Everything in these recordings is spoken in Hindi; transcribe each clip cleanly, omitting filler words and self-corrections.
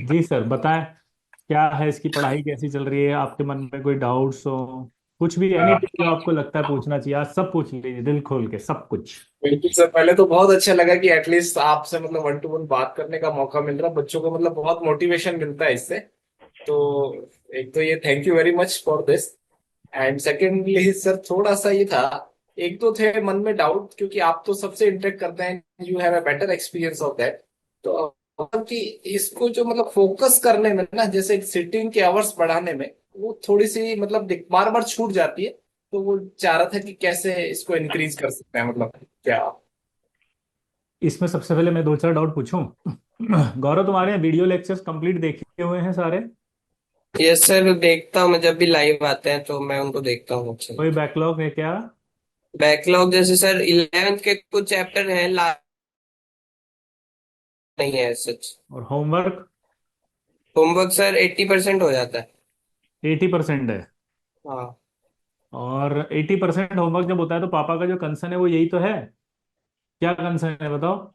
जी सर बताएं, क्या है इसकी पढ़ाई कैसी चल रही है? आपके मन में कोई डाउट्स हो, कुछ भी, एनीथिंग जो आपको लगता है पूछना चाहिए, आज सब पूछ लीजिए दिल खोल के सब कुछ। बिल्कुल सर, पहले तो बहुत अच्छा लगा कि एटलीस्ट आपसे मतलब वन टू वन बात करने का मौका मिल रहा है। बच्चों को मतलब बहुत मोटिवेशन मिलता है इससे। तो एक तो ये thank you very much for this. And secondly sir थोड़ा सा ये था, एक तो थे मन में डाउट, क्योंकि आप तो सबसे इंटरेक्ट करते हैं, you have a better experience of that. तो मतलब कि इसको जो मतलब फोकस करने में ना, जैसे सिटिंग के आवर्स बढ़ाने में, वो थोड़ी सी मतलब बार बार छूट जाती है। तो वो चाह रहा था कि कैसे इसको इंक्रीज कर सकते हैं, मतलब क्या। इसमें सबसे पहले मैं दो चार डाउट पूछूं? गौरव, तुम्हारे वीडियो लेक्चर्स कंप्लीट देखे हुए हैं सारे? यस सर, देखता हूँ मैं जब भी लाइव आते हैं तो मैं उनको देखता हूँ अच्छे। कोई बैकलॉग है क्या? बैकलॉग जैसे सर 11th के कुछ चैप्टर हैं, लास्ट नहीं है सच। और होमवर्क? होमवर्क सर 80% हो जाता है। 80% है? हाँ। और 80% होमवर्क जब होता है तो पापा का जो कंसर्न है वो यही तो है। क्या कंसर्न है बताओ?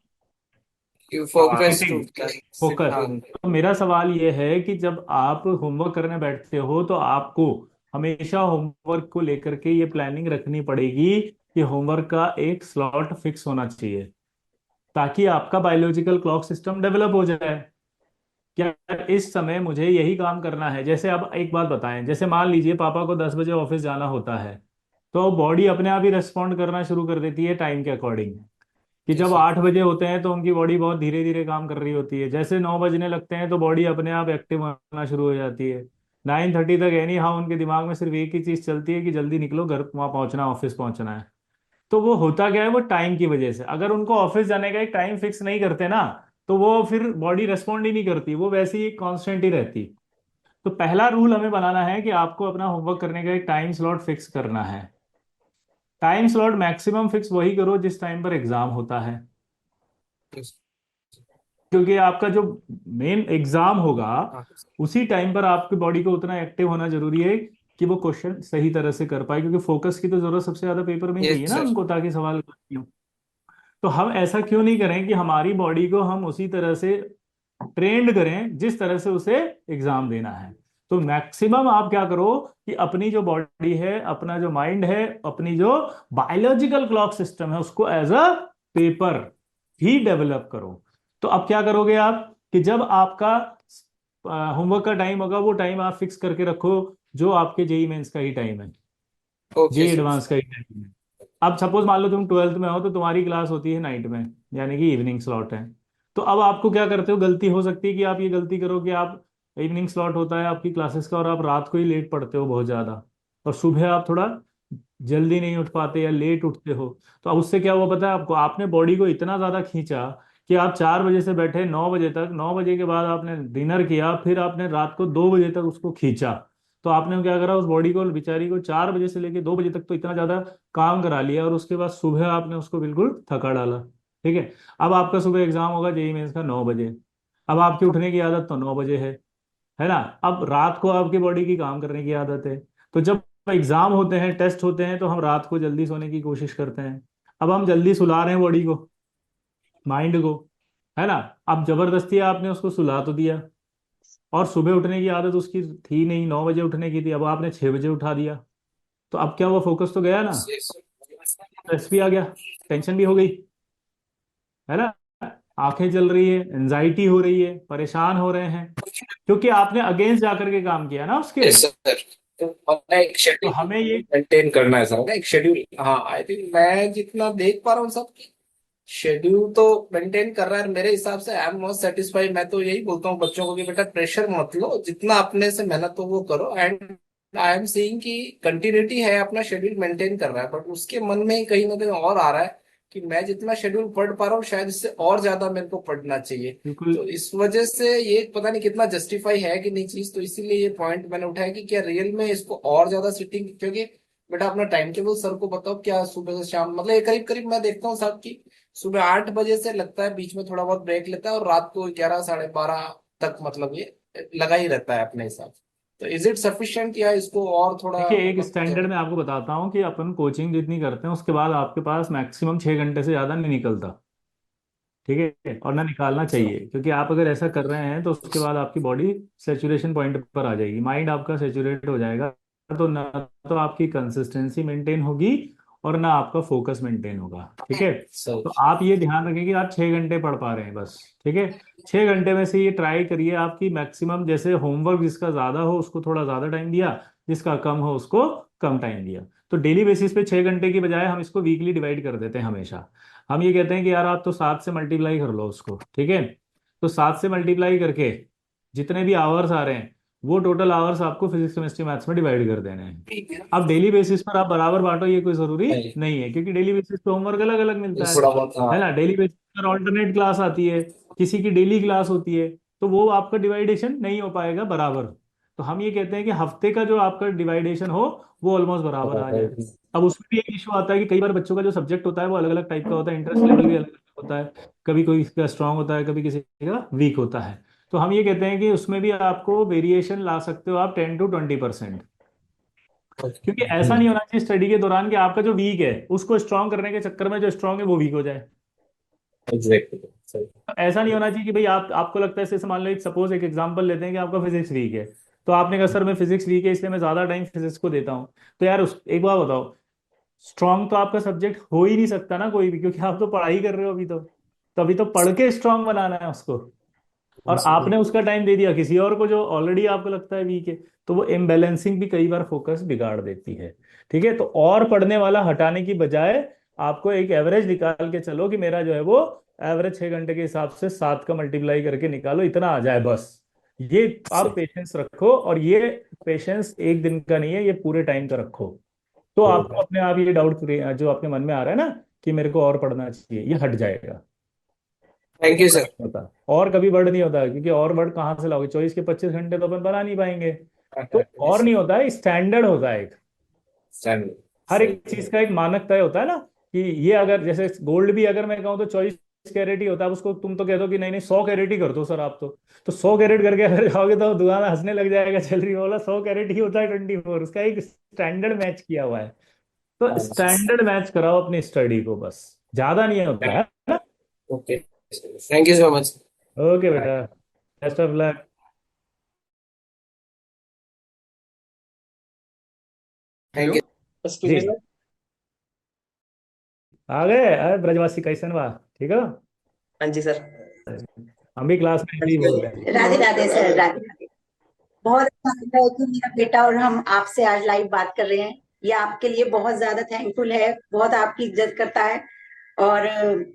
फोकस सिटिंग, टूटता है। फोकस। हाँ। तो मेरा सवाल ये है कि जब आप होमवर्क करने बैठते हो तो आपको हमेशा होमवर्क को लेकर के ये प्लानिंग रखनी पड़ेगी कि होमवर्क का एक स्लॉट फिक्स होना चाहिए, ताकि आपका बायोलॉजिकल क्लॉक सिस्टम डेवलप हो जाए। क्या इस समय मुझे यही काम करना है? जैसे अब एक बात बताएं, जैसे मान लीजिए पापा को 10 बजे ऑफिस जाना होता है, तो बॉडी अपने आप ही रेस्पॉन्ड करना शुरू कर देती है टाइम के अकॉर्डिंग। कि जी जब सर। 8 बजे होते हैं तो उनकी बॉडी बहुत धीरे धीरे काम कर रही होती है, जैसे 9 बजने लगते हैं तो बॉडी अपने आप एक्टिव होना शुरू हो जाती है। 9:30 तक एनी हाँ उनके दिमाग में सिर्फ एक ही चीज चलती है कि जल्दी निकलो, घर वहां पहुंचना, ऑफिस पहुंचना है। तो वो होता क्या है, वो टाइम की वजह से, अगर उनको ऑफिस जाने का एक टाइम फिक्स नहीं करते ना, तो वो फिर बॉडी रेस्पॉन्ड ही नहीं करती, वो वैसे ही कांस्टेंट ही रहती। तो पहला रूल हमें बनाना है कि आपको अपना होमवर्क करने का एक टाइम स्लॉट फिक्स करना है। टाइम स्लॉट मैक्सिमम फिक्स वही करो जिस टाइम पर एग्जाम होता है, Yes। क्योंकि आपका जो मेन एग्जाम होगा हाँ। उसी टाइम पर आपकी बॉडी को उतना एक्टिव होना जरूरी है कि वो क्वेश्चन सही तरह से कर पाए, क्योंकि फोकस की तो जरूरत सबसे ज्यादा पेपर में ही यस चाहिए ना सर। उनको, ताकि सवाल क्यों। तो हम ऐसा क्यों नहीं करें कि हमारी बॉडी को हम उसी तरह से ट्रेंड करें जिस तरह से उसे एग्जाम देना है। तो मैक्सिमम आप क्या करो कि अपनी जो बॉडी है, अपना जो माइंड है, अपनी जो बायोलॉजिकल क्लॉक सिस्टम है, उसको एज अ पेपर ही डेवलप करो। तो अब क्या करोगे आप कि जब आपका होमवर्क का टाइम होगा, वो टाइम आप फिक्स करके रखो जो आपके जेई मेंस का ही टाइम है, ओके जेई सर। एडवांस का ही टाइम है। अब सपोज मान लो तुम 12th में हो तो तुम्हारी क्लास होती है नाइट में, यानी कि इवनिंग स्लॉट है। तो अब आपको क्या करते हो, गलती हो सकती है कि आप ये गलती करो कि आप इवनिंग स्लॉट होता है आपकी क्लासेस का और आप रात को ही लेट पढ़ते हो बहुत ज्यादा, और सुबह आप थोड़ा जल्दी नहीं उठ पाते या लेट उठते हो। तो अब उससे क्या हुआ पता है आपको, आपने बॉडी को इतना ज्यादा खींचा कि आप 4 बजे से बैठे 9 बजे तक, 9 बजे के बाद आपने डिनर किया, फिर आपने रात को 2 बजे तक उसको खींचा। तो आपने क्या करा, उस बॉडी को, बेचारी को 4 बजे से लेके 2 बजे तक तो इतना ज्यादा काम करा लिया, और उसके बाद सुबह आपने उसको बिल्कुल थका डाला। ठीक है। अब आपका सुबह एग्जाम होगा जेई मेंस का 9 बजे। अब आपकी उठने की आदत तो 9 बजे है ना? अब रात को आपकी बॉडी की काम करने की आदत है। तो जब एग्जाम होते हैं, टेस्ट होते हैं, तो हम रात को जल्दी सोने की कोशिश करते हैं। अब हम जल्दी सुला रहे हैं बॉडी को, माइंड को, है ना? अब जबरदस्ती आपने उसको सुला तो दिया, और सुबह उठने की आदत उसकी थी नहीं, 9 बजे उठने की थी, अब आपने 6 बजे उठा दिया। तो अब क्या हुआ, फोकस तो गया ना, यस स्ट्रेस भी आ गया, टेंशन भी हो गई, है ना? आंखें जल रही है, एंजाइटी हो रही है, परेशान हो रहे हैं, क्योंकि आपने अगेंस्ट जाकर के काम किया ना उसके। सर। तो अपना एक तो शेड्यूल हमें ये, मेंटेन करना है सर ना, एक शेड्यूल। हाँ, आई थिंक मैं जितना देख पा रहा हूँ सब, शेड्यूल तो मेंटेन कर रहा है मेरे हिसाब से। I am not satisfied. मैं तो यही बोलता हूँ बच्चों को कि बेटा प्रेशर मत लो, जितना अपने से मेहनत हो वो करो। एंड आई एम सीइंग कि कंटिन्यूटी है, अपना शेड्यूल मेंटेन कर रहा है, बट उसके मन में ही कहीं ना कहीं और आ रहा है कि मैं जितना शेड्यूल पढ़ पा रहा हूँ शायद इससे और ज्यादा मेरे को पढ़ना चाहिए। बिल्कुल। तो इस वजह से ये पता नहीं कितना जस्टिफाई है कि नहीं चीज। तो इसीलिए ये पॉइंट मैंने उठाया कि क्या रियल में इसको और ज्यादा सिटिंग, क्योंकि बेटा अपना टाइम टेबल सर को बताओ, क्या सुबह से शाम मतलब ये करीब करीब मैं देखता हूँ साहब की सुबह 8 बजे से लगता है, बीच में थोड़ा बहुत ब्रेक लेता है, और रात को 11 साढ़े 12 तक मतलब ये लगा ही रहता है अपने हिसाब से। तो इज इट सफिशिएंट या इसको और थोड़ा देखिए, एक मतलब स्टैंडर्ड जरूरत। में आपको बताता हूँ कि अपन कोचिंग जितनी करते हैं उसके बाद आपके पास मैक्सिमम 6 घंटे से ज्यादा नहीं निकलता। ठीक है, और ना निकालना चाहिए, क्योंकि आप अगर ऐसा कर रहे हैं तो उसके बाद आपकी बॉडी सेचुरेशन पॉइंट पर आ जाएगी, माइंड आपका सेचुरेट हो जाएगा। तो ना तो आपकी कंसिस्टेंसी मेंटेन होगी और ना आपका फोकस मेंटेन होगा। ठीक है, सर। तो आप ये ध्यान रखें कि आप 6 घंटे पढ़ पा रहे हैं बस। ठीक है, 6 घंटे में से ये ट्राई करिए आपकी मैक्सिमम, जैसे होमवर्क जिसका ज्यादा हो उसको थोड़ा ज्यादा टाइम दिया, जिसका कम हो उसको कम टाइम दिया। तो डेली बेसिस पे 6 घंटे की बजाय हम इसको वीकली डिवाइड कर देते हैं हमेशा। हम ये कहते हैं कि यार आप तो 7 से मल्टीप्लाई कर लो उसको। ठीक है, तो 7 से मल्टीप्लाई करके जितने भी आवर्स आ रहे हैं वो टोटल आवर्स आपको फिजिक्स केमिस्ट्री मैथ्स में डिवाइड कर देने हैं। ठीक है। अब डेली बेसिस पर आप बराबर बांटो ये कोई जरूरी नहीं, नहीं है, क्योंकि डेली बेसिस पे होमवर्क अलग अलग ये मिलता थोड़ा बहुत, हाँ। है ना। डेली बेसिस पर ऑल्टरनेट क्लास आती है, किसी की डेली क्लास होती है, तो वो आपका डिवाइडेशन नहीं हो पाएगा बराबर। तो हम ये कहते हैं कि हफ्ते का जो आपका डिवाइडेशन हो वो ऑलमोस्ट बराबर आ जाए। अब उसमें भी एक इशू आता है कि कई बार बच्चों का जो सब्जेक्ट होता है वो अलग अलग टाइप का होता है, इंटरेस्ट लेवल भी अलग अलग होता है, कभी कोई का स्ट्रांग होता है, कभी किसी का वीक होता है। तो हम ये कहते हैं कि उसमें भी आपको वेरिएशन ला सकते हो आप 10 to 20%। क्योंकि ऐसा नहीं होना चाहिए स्टडी के दौरान कि आपका जो वीक है उसको स्ट्रांग करने के चक्कर में जो स्ट्रांग है वो वीक हो जाए। एग्जैक्टली सही। तो ऐसा नहीं होना चाहिए कि भाई आप आपको लगता है, जैसे मान लो एक सपोज एक एग्जांपल लेते हैं कि आपका फिजिक्स वीक है, तो आपने कहा सर मैं फिजिक्स वीक है इसलिए मैं ज्यादा टाइम फिजिक्स को देता हूँ। तो यार उस एक बात बताओ, स्ट्रांग तो आपका सब्जेक्ट हो ही नहीं सकता ना कोई भी, क्योंकि आप तो पढ़ाई कर रहे हो अभी तो अभी तो पढ़ के स्ट्रांग बनाना है उसको। और आपने उसका टाइम दे दिया किसी और को जो ऑलरेडी आपको लगता है वीक है, तो वो इम्बैलेंसिंग भी कई बार फोकस बिगाड़ देती है। ठीक है, तो और पढ़ने वाला हटाने की बजाय आपको एक एवरेज निकाल के चलो कि मेरा जो है वो एवरेज 6 घंटे के हिसाब से 7 का मल्टीप्लाई करके निकालो, इतना आ जाए बस। ये आप सही। पेशेंस रखो, और ये पेशेंस एक दिन का नहीं है, ये पूरे टाइम का रखो। तो आपको अपने आप ये डाउट जो आपके मन में आ रहा है ना कि मेरे को और पढ़ना चाहिए, ये हट जाएगा। थैंक यू और सर। नहीं होता, और कभी वर्ड नहीं होता, क्योंकि और वर्ड कहाँ से लाओगे, 24 के 25 घंटे तो अपन बना नहीं पाएंगे। तो और नहीं होता है, स्टैंडर्ड होता है एक। स्टैंडर्ड। हर सही। एक चीज का एक मानक तय होता है ना, कि ये अगर जैसे गोल्ड भी अगर मैं कहूँ तो 24 कैरेट ही होता है, उसको तुम तो कह दो कि नहीं नहीं 100 कैरेट ही कर दो सर आप तो 100 कैरेट करके अगर जाओगे तो दुकान हंसने लग जाएगा, चल रही बोला 100 कैरेट ही होता है 24, उसका एक स्टैंडर्ड मैच किया हुआ है। तो हाँ। स्टैंडर्ड मैच कराओ अपनी स्टडी को, बस ज्यादा नहीं होता है ना। Okay, thank you so much. Okay बेटा, best of luck. Thank you. जी, आ गए। अरे ब्रजवासी कैसन बा, ठीक है। हाँ जी सर। हम भी क्लास में ऐसे ही बोल रहे हैं। राधे राधे सर, राधे राधे। बहुत अच्छा लग रहा है कि मेरा बेटा और हम आपसे आज लाइव बात कर रहे हैं। ये आपके लिए बहुत ज्यादा थैंकफुल है, बहुत आपकी इज्जत करता है। और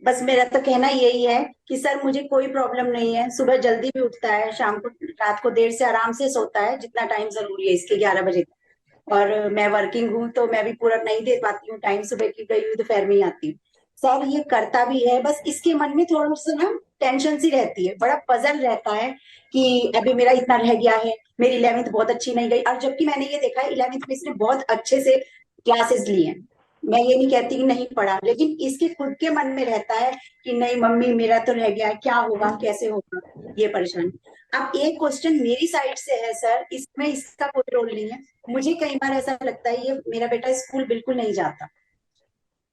बस मेरा तो कहना यही है कि सर मुझे कोई प्रॉब्लम नहीं है, सुबह जल्दी भी उठता है, शाम को रात को देर से आराम से सोता है, जितना टाइम जरूरी है इसके 11 बजे तक। और मैं वर्किंग हूँ तो मैं भी पूरा नहीं दे पाती हूँ टाइम, सुबह की गई हुई दोपहर में ही आती हूँ। सर ये करता भी है, बस इसके मन में थोड़ा सा ना टेंशन सी रहती है, बड़ा पजल रहता है कि अभी मेरा इतना रह गया है, मेरी 11वीं बहुत अच्छी नहीं गई। और जबकि मैंने ये देखा है 11वीं में इसने बहुत अच्छे से क्लासेस ली हैं, मैं ये नहीं कहती कि नहीं पढ़ा, लेकिन इसके खुद के मन में रहता है कि नहीं मम्मी मेरा तो रह गया है, क्या होगा कैसे होगा, ये परेशानी। अब एक क्वेश्चन मेरी साइड से है सर, इसमें इसका कोई रोल नहीं है। मुझे कई बार ऐसा लगता है ये मेरा बेटा स्कूल बिल्कुल नहीं जाता।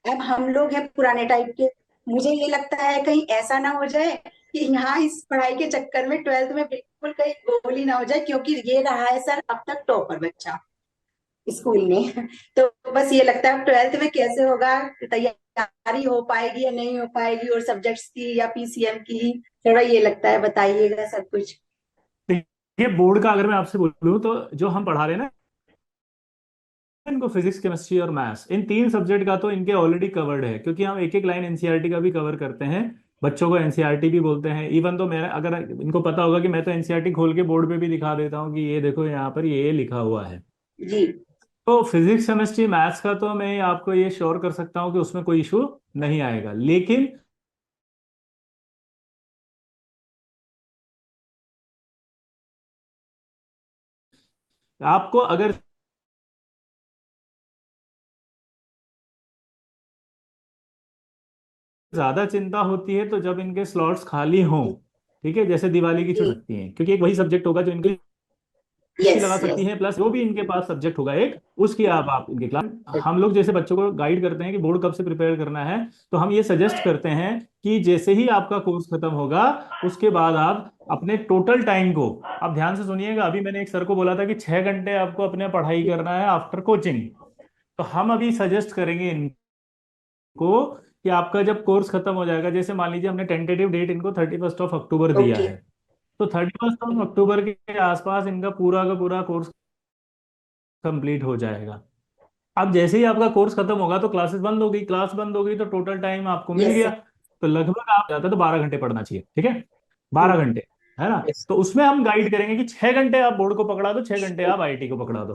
अब हम लोग हैं पुराने टाइप के, मुझे ये लगता है कहीं ऐसा ना हो जाए कि यहाँ इस पढ़ाई के चक्कर में 12वीं में बिल्कुल कहीं गोल ही ना हो जाए, क्योंकि ये रहा है सर अब तक टॉपर बच्चा स्कूल में। तो बस ये लगता है 12वीं में कैसे होगा, तैयारी हो पाएगी या नहीं हो पाएगी, और सब्जेक्ट्स की या पीसीएम की, थोड़ा ये लगता है, बताइएगा सब कुछ। देखिए, बोर्ड का अगर मैं आपसे बोलूँ तो जो हम पढ़ा रहे हैं ना इनको, फिजिक्स केमिस्ट्री और मैथ्स, इन 3 सब्जेक्ट का तो इनके ऑलरेडी कवर्ड है, क्योंकि हम एक एक लाइन एनसीईआरटी का भी कवर करते हैं। बच्चों को एनसीईआरटी भी बोलते हैं, इवन तो मेरा अगर इनको पता होगा कि मैं तो एनसीईआरटी खोल के बोर्ड पे भी दिखा देता हूँ कि ये देखो यहाँ पर ये लिखा हुआ है। जी। तो फिजिक्स केमिस्ट्री मैथ्स का तो मैं आपको ये श्योर कर सकता हूँ कि उसमें कोई इशू नहीं आएगा, लेकिन आपको अगर ज्यादा चिंता होती है तो जब इनके स्लॉट्स खाली हों, ठीक है, जैसे दिवाली की छुट्टी जी। लगती हैं, क्योंकि एक वही सब्जेक्ट होगा जो इनके की यस लगा सकती यस। हैं, प्लस जो भी इनके पास सब्जेक्ट होगा एक उसकी आप इनके क्लास। हम लोग जैसे बच्चों को गाइड करते हैं कि बोर्ड कब से प्रिपेयर करना है, तो हम ये सजेस्ट करते हैं कि जैसे ही आपका कोर्स खत्म होगा उसके बाद आप अपने टोटल टाइम को, आप ध्यान से सुनिएगा, अभी मैंने एक सर को बोला था कि 6 घंटे आपको अपने पढ़ाई करना है आफ्टर कोचिंग, तो हम अभी सजेस्ट करेंगे इनको कि आपका जब कोर्स खत्म हो जाएगा, जैसे मान लीजिए हमने टेंटेटिव डेट इनको 31 अक्टूबर दिया ओके। है, तो 31 अक्टूबर के आसपास इनका पूरा का पूरा कोर्स कंप्लीट हो जाएगा। अब जैसे ही आपका कोर्स खत्म होगा तो क्लासेस बंद हो गई, क्लास बंद हो गई तो टोटल टाइम आपको मिल यस गया, सर। तो लगभग आप जाता है तो 12 घंटे पढ़ना चाहिए, ठीक है, 12 घंटे, है ना। यस। तो उसमें हम गाइड करेंगे कि 6 घंटे आप बोर्ड को पकड़ा दो, 6 घंटे आप आईआईटी को पकड़ा दो,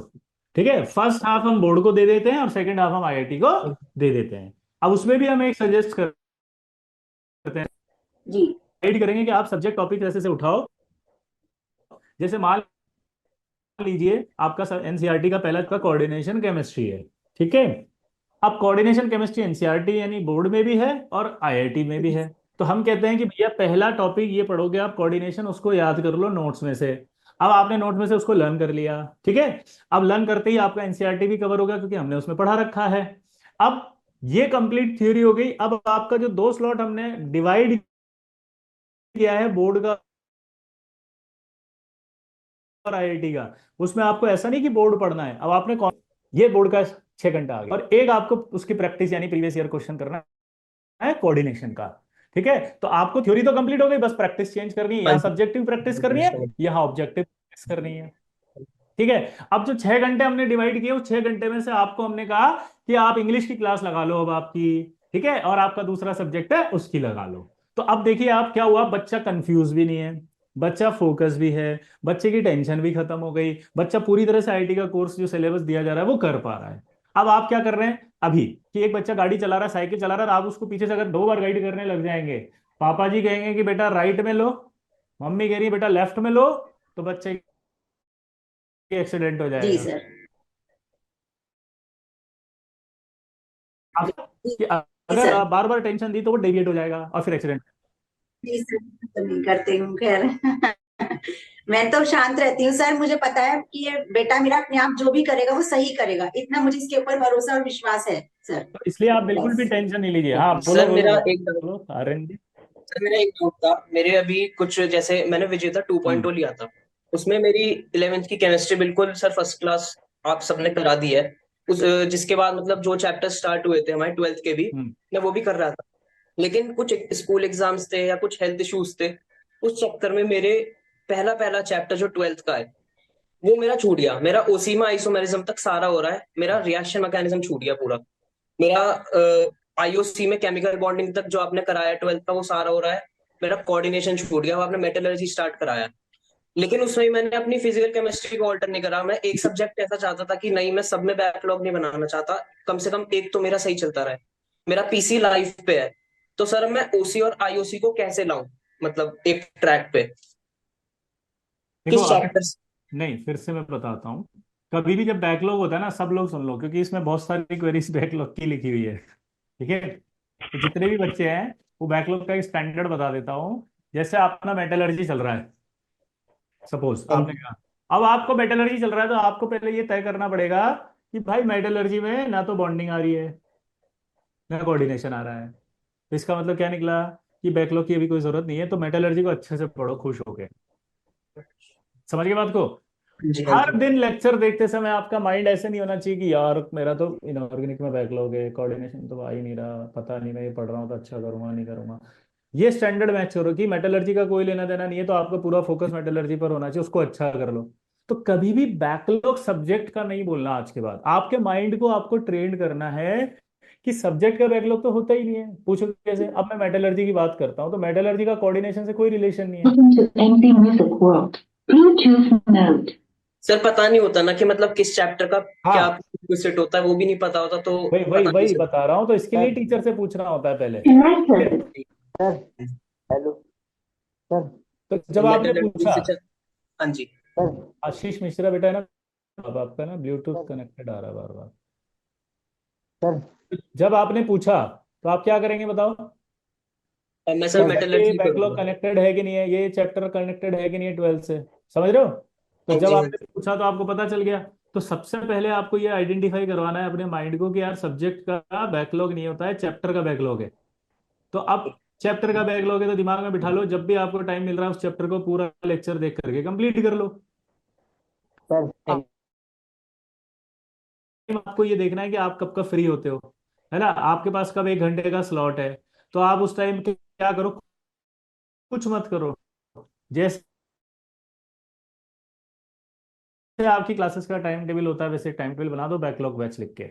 ठीक है। फर्स्ट हाफ हम बोर्ड को दे देते हैं और सेकंड हाफ हम आईआईटी को दे देते हैं। अब उसमें भी हम एक सजेस्ट करते हैं, जी। गाइड करेंगे कि आप सब्जेक्ट टॉपिक ऐसे से उठाओ, जैसे मान लीजिए आपका एनसीईआरटी का पहला का कोऑर्डिनेशन केमिस्ट्री है, ठीक है। अब कोऑर्डिनेशन केमिस्ट्री एनसीईआरटी यानी बोर्ड में भी है और आईआईटी में भी है, तो हम कहते हैं कि भैया पहला टॉपिक ये पढ़ोगे आप कोऑर्डिनेशन, उसको याद कर लो नोट्स में से। अब आपने नोट में से उसको लर्न कर लिया, ठीक है। अब लर्न करते ही आपका एनसीईआरटी भी कवर होगा क्योंकि हमने उसमें पढ़ा रखा है। अब ये कंप्लीट थ्योरी हो गई। अब आपका जो 2 स्लॉट हमने डिवाइड किया है बोर्ड का और आईआईटी का, उसमें आपको ऐसा नहीं कि बोर्ड पढ़ना है, अब आपने ये बोर्ड का 6 घंटा आ गया और एक आपको उसकी प्रैक्टिस यानी प्रीवियस ईयर क्वेश्चन करना है कोऑर्डिनेशन का, ठीक है। तो आपको थ्योरी तो कंप्लीट हो गई, बस प्रैक्टिस चेंज करनी है, हाँ यहाँ जी। सब्जेक्टिव प्रैक्टिस करनी है, यहाँ ऑब्जेक्टिव प्रैक्टिस करनी है, ठीक है। अब जो 6 घंटे हमने डिवाइड किए उस 6 घंटे में से आपको हमने कहा कि आप इंग्लिश की क्लास लगा लो अब आपकी, ठीक है, और आपका दूसरा सब्जेक्ट है उसकी लगा लो। तो अब देखिए आप क्या हुआ, बच्चा कंफ्यूज भी नहीं है, बच्चा फोकस भी है, बच्चे की टेंशन भी खत्म हो गई, बच्चा पूरी तरह से आईटी का कोर्स जो सिलेबस दिया जा रहा है वो कर पा रहा है। अब आप क्या कर रहे हैं अभी, कि एक बच्चा गाड़ी चला रहा है, साइकिल चला रहा है, आप उसको पीछे से अगर 2 बार गाइड करने लग जाएंगे, पापा जी कहेंगे कि बेटा राइट में लो, मम्मी कह रही है बेटा लेफ्ट में लो, तो बच्चे की एक्सीडेंट हो जी जाएगा। सर। जी कि जी अगर सर। बार बार टेंशन दी तो वो डेविएट हो जाएगा और फिर एक्सीडेंट। जी सर, तो नहीं करती हूँ खैर। मैं तो शांत रहती हूँ सर, मुझे पता है कि ये बेटा मेरा अपने आप जो भी करेगा वो सही करेगा, इतना मुझे इसके ऊपर भरोसा और विश्वास है सर। तो इसलिए आप बिल्कुल भी बस। टेंशन नहीं लीजिए। हाँ बोलो सर बोलो मेरा बोलो एक डाउट बोलो आर्यन जी। सर मेरा एक डाउट था। मेरे अभी कुछ जैसे मैंने विजेता 2.0 हम्म लिया था, उसमें मेरी 11वीं की केमिस्ट्री बिल्कुल सर फर्स्ट क्लास आप सबने करा दी है। उस जिसके बाद मतलब जो चैप्टर स्टार्ट हुए थे हमारे 12th के भी, हम्म मैं वो भी कर रहा था। लेकिन कुछ स्कूल एग्जाम्स थे या कुछ हेल्थ इश्यूज थे, उस चक्कर में मेरे पहला पहला चैप्टर जो 12th का है वो मेरा छूट गया। मेरा ओसीमा आइसोमेरिज्म तक सारा हो रहा है, मेरा रिएक्शन मैकेनिज्म छूट गया पूरा। मेरा आईओसी में केमिकल बॉन्डिंग तक जो आपने कराया 12th का वो सारा हो रहा है। मेरा कोऑर्डिनेशन छूट गया, वो आपने मेटलर्जी स्टार्ट कराया। लेकिन उसमें मैंने अपनी फिजिकल केमिस्ट्री को ऑल्टर नहीं करा। मैं एक सब्जेक्ट ऐसा चाहता था कि नहीं, मैं सब में बैकलॉग नहीं बनाना चाहता, कम से कम एक तो मेरा सही चलता रहे। मेरा पीसी लाइफ पे है, तो सर मैं ओसी और आईओसी को कैसे लाऊं, मतलब एक ट्रैक पे, देखो किस आप, चैप्टर से? नहीं फिर से मैं बताता हूँ, कभी भी जब बैकलॉग होता है ना, सब लोग सुन लो क्योंकि इसमें बहुत सारी क्वेरीज बैकलॉग की लिखी हुई है, ठीक है। तो जितने भी बच्चे हैं वो बैकलॉग का एक स्टैंडर्ड बता देता हूँ। जैसे अपना मेटलर्जी चल रहा है, सपोज हाँ आपने जी। कहा, अब आपको मेटलर्जी चल रहा है तो आपको पहले ये तय करना पड़ेगा कि भाई मेटलर्जी में ना तो बॉन्डिंग आ रही है ना कोऑर्डिनेशन आ रहा है, तो इसका मतलब क्या निकला कि बैकलॉग की अभी कोई जरूरत नहीं है, तो मेटलर्जी को अच्छे से पढ़ो खुश होके। समझ गए बात को। जी हाँ हर जी। दिन लेक्चर देखते समय आपका माइंड ऐसे नहीं होना चाहिए कि यार मेरा तो इनऑर्गेनिक में बैकलॉग है, कोऑर्डिनेशन तो आ ही नहीं रहा, पता नहीं मैं ये पढ़ रहा हूँ तो अच्छा करूंगा नहीं करूंगा। ये स्टैंडर्ड मैच करो कि मेटलर्जी का कोई लेना देना नहीं है, तो आपका पूरा फोकस मेटलर्जी पर होना चाहिए, उसको अच्छा कर लो। तो कभी भी बैकलॉग सब्जेक्ट का नहीं बोलना, आज के बाद आपके माइंड को आपको ट्रेन करना है कि सब्जेक्ट का बैकलॉग तो होता ही नहीं है। पूछो कैसे, अब मैं मेटलर्जी की बात करता हूँ तो मेटलर्जी का कोऑर्डिनेशन से कोई रिलेशन नहीं है। Listen to NB Music World. Bluetooth mode. Sir पता नहीं होता ना कि मतलब किस चैप्टर का क्या हाँ सेट होता है, वो भी नहीं पता होता, तो वही वही पता नहीं वही चलता। बता रहा हूँ, तो इसके लिए टीचर से पूछना होता है पहले, ठीक है? Lesson. सर हेलो सर तो जब आपने मेटलर्जी पूछा, से हाँ जी। सर आशीष मिश्रा बेटा है ना, अब आपका ना ब्लूटूथ सर कनेक्टेड आ रहा है बार बार। सर जब आपने पूछा तो आप क्या करेंगे बताओ, अब मैं कि सर भाई ये मेटलर्जी बैकलॉग करूंगा। कनेक्टेड है कि नहीं है, ये चैप्टर कनेक्टेड है कि नहीं है 12 से, समझ रहे हो। तो हाँ जब जी, हाँ आपने जी। पूछा तो आपको पता चल गया। तो सबसे पहले आपको ये आइडेंटिफाई करवाना है अपने माइंड को कि यार सब्जेक्ट का बैकलॉग नहीं होता है, चैप्टर का बैकलॉग है। तो अब चैप्टर का बैकलॉग है तो दिमाग में बिठा लो, जब भी आपको टाइम मिल रहा है उस चैप्टर को पूरा लेक्चर देख करके कंप्लीट कर लो। सर हाँ आपको ये देखना है कि आप कब कब फ्री होते हो, है ना। आपके पास कब 1 घंटे का स्लॉट है, तो आप उस टाइम क्या करो, कुछ मत करो। जैसे आपकी क्लासेस का टाइम टेबल होता है वैसे टाइम टेबल बना दो बैकलॉग बैच लिख के।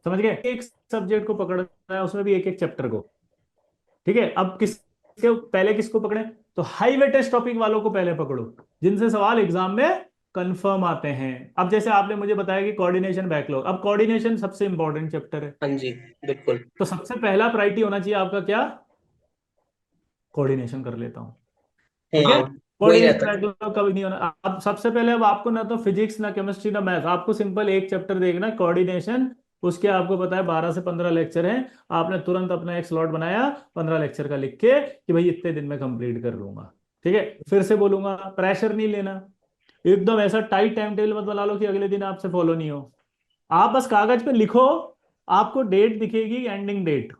समझ गए, एक सब्जेक्ट को पकड़ना है उसमें भी एक एक चैप्टर को। ठीक है, अब किसके पहले किसको पकड़े, तो हाई वेटेज टॉपिक वालों को पहले पकड़ो, जिनसे सवाल एग्जाम में कंफर्म आते हैं। अब जैसे आपने मुझे बताया कि कोऑर्डिनेशन बैकलॉग, अब कोऑर्डिनेशन सबसे इंपॉर्टेंट चैप्टर है। हाँ जी, बिल्कुल। तो सबसे पहला प्रायोरिटी होना चाहिए आपका क्या, कोऑर्डिनेशन कर लेता हूं। ठीक है, हाँ, वही कोऑर्डिनेशन रहता है। बैकलॉग कभी नहीं होना। अब सबसे पहले अब आपको ना तो फिजिक्स ना केमिस्ट्री ना मैथ, आपको सिंपल एक चैप्टर देखना कोऑर्डिनेशन। उसके आपको पता है 12 से 15 लेक्चर हैं। आपने तुरंत अपना एक स्लॉट बनाया 15 लेक्चर का लिख के कि भाई इतने दिन में कंप्लीट कर लूंगा। ठीक है, फिर से बोलूंगा प्रेशर नहीं लेना, एकदम ऐसा टाइट टाइम टेबल मत बना लो कि अगले दिन आपसे फॉलो नहीं हो। आप बस कागज पे लिखो, आपको डेट दिखेगी एंडिंग डेट,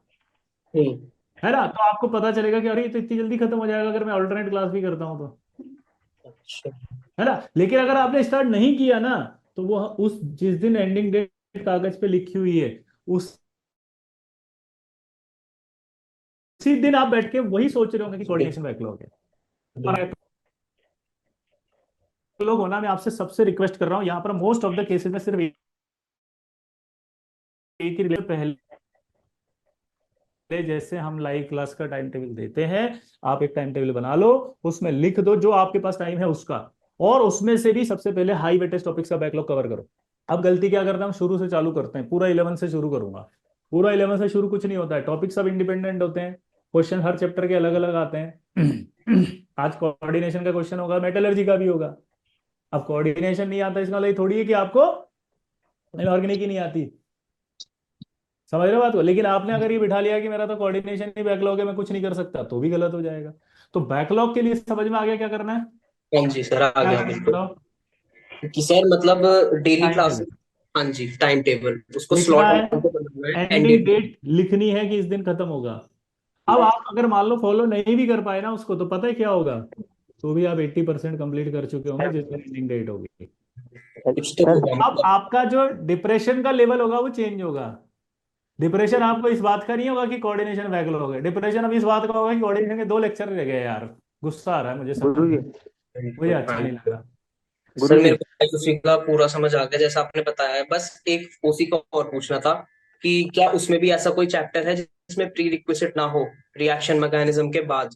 हम्म। है ना। तो आपको पता चलेगा कि अरे ये तो इतनी जल्दी खत्म हो जाएगा अगर मैं ऑल्टरनेट क्लास भी करता हूँ तो, अच्छा। है ना। लेकिन अगर आपने स्टार्ट नहीं किया ना, तो वो उस जिस दिन एंडिंग डेट कागज पे लिखी हुई है उसी दिन आप बैठ के वही सोच रहे होंगे कि कोऑर्डिनेशन बैकलॉग है। और बैकलॉग होना, मैं आपसे सबसे रिक्वेस्ट कर रहा हूँ यहाँ पर मोस्ट ऑफ द केसेस में सिर्फ एक ही पहले जैसे हम लाइव क्लास का टाइम टेबल देते हैं, आप एक टाइम टेबल बना लो, उसमें लिख दो जो आपके पास टाइम है उसका, और उसमें से भी सबसे पहले हाई वेटेज टॉपिक्स का बैकलॉग कवर करो। अब गलती क्या करते हैं, हम शुरू से चालू करते हैं, पूरा 11 से शुरू करूंगा। पूरा 11 से शुरू कुछ नहीं होता है, टॉपिक सब इंडिपेंडेंट होते हैं, क्वेश्चन हर चैप्टर के अलग अलग आते हैं। आज कोऑर्डिनेशन का क्वेश्चन होगा, मेटलर्जी का भी होगा। अब कोऑर्डिनेशन नहीं आता इसका मतलब ये थोड़ी है कि आपको इनऑर्गेनिक ही नहीं आती। समझ रहे हो बात को। लेकिन आपने अगर ये बिठा लिया कि मेरा तो कोऑर्डिनेशन ही बैकलॉग है मैं कुछ नहीं कर सकता, तो भी गलत हो जाएगा। तो बैकलॉग के लिए समझ में आ गया क्या करना है, हाँ जी सर, आ क्या गया करना है बिल्कुल। बताओ। कि सर मतलब डेली टाइम क्लास। टेबल हाँ जी, टाइम टेबल उसको लिखना स्लॉट है, हमको बनाना है, एंड एंडिंग डेट। डेट लिखनी है कि इस दिन खत्म होगा। अब आप अगर मान लो फॉलो नहीं भी कर पाए ना उसको, तो पता है क्या होगा, तो भी आप 80% कंप्लीट कर चुके होंगे जिस दिन एंडिंग डेट होगी। कुछ तो सर होगा अब मतलब। आपका जो डिप्रेशन का लेवल होगा वो चेंज होगा। डिप्रेशन आपको इस बात का नहीं होगा कि कोऑर्डिनेशन बैकलॉग है, डिप्रेशन अब इस बात का होगा कि कोऑर्डिनेशन के 2 लेक्चर रह गए यार, गुस्सा आ रहा है मुझे गुरु समझ, जी, मुझे बिल्कुल, अच्छा हाँ। नहीं लग रहा। सर गुरु जी। मेरे को उसी का पूरा समझ आ गया जैसा आपने बताया है। बस एक उसी का और पूछना था कि क्या उसमें भी ऐसा कोई चैप्टर है जिसमें प्री रिक्विजिट ना हो, रिएक्शन मैकेनिज्म के बाद?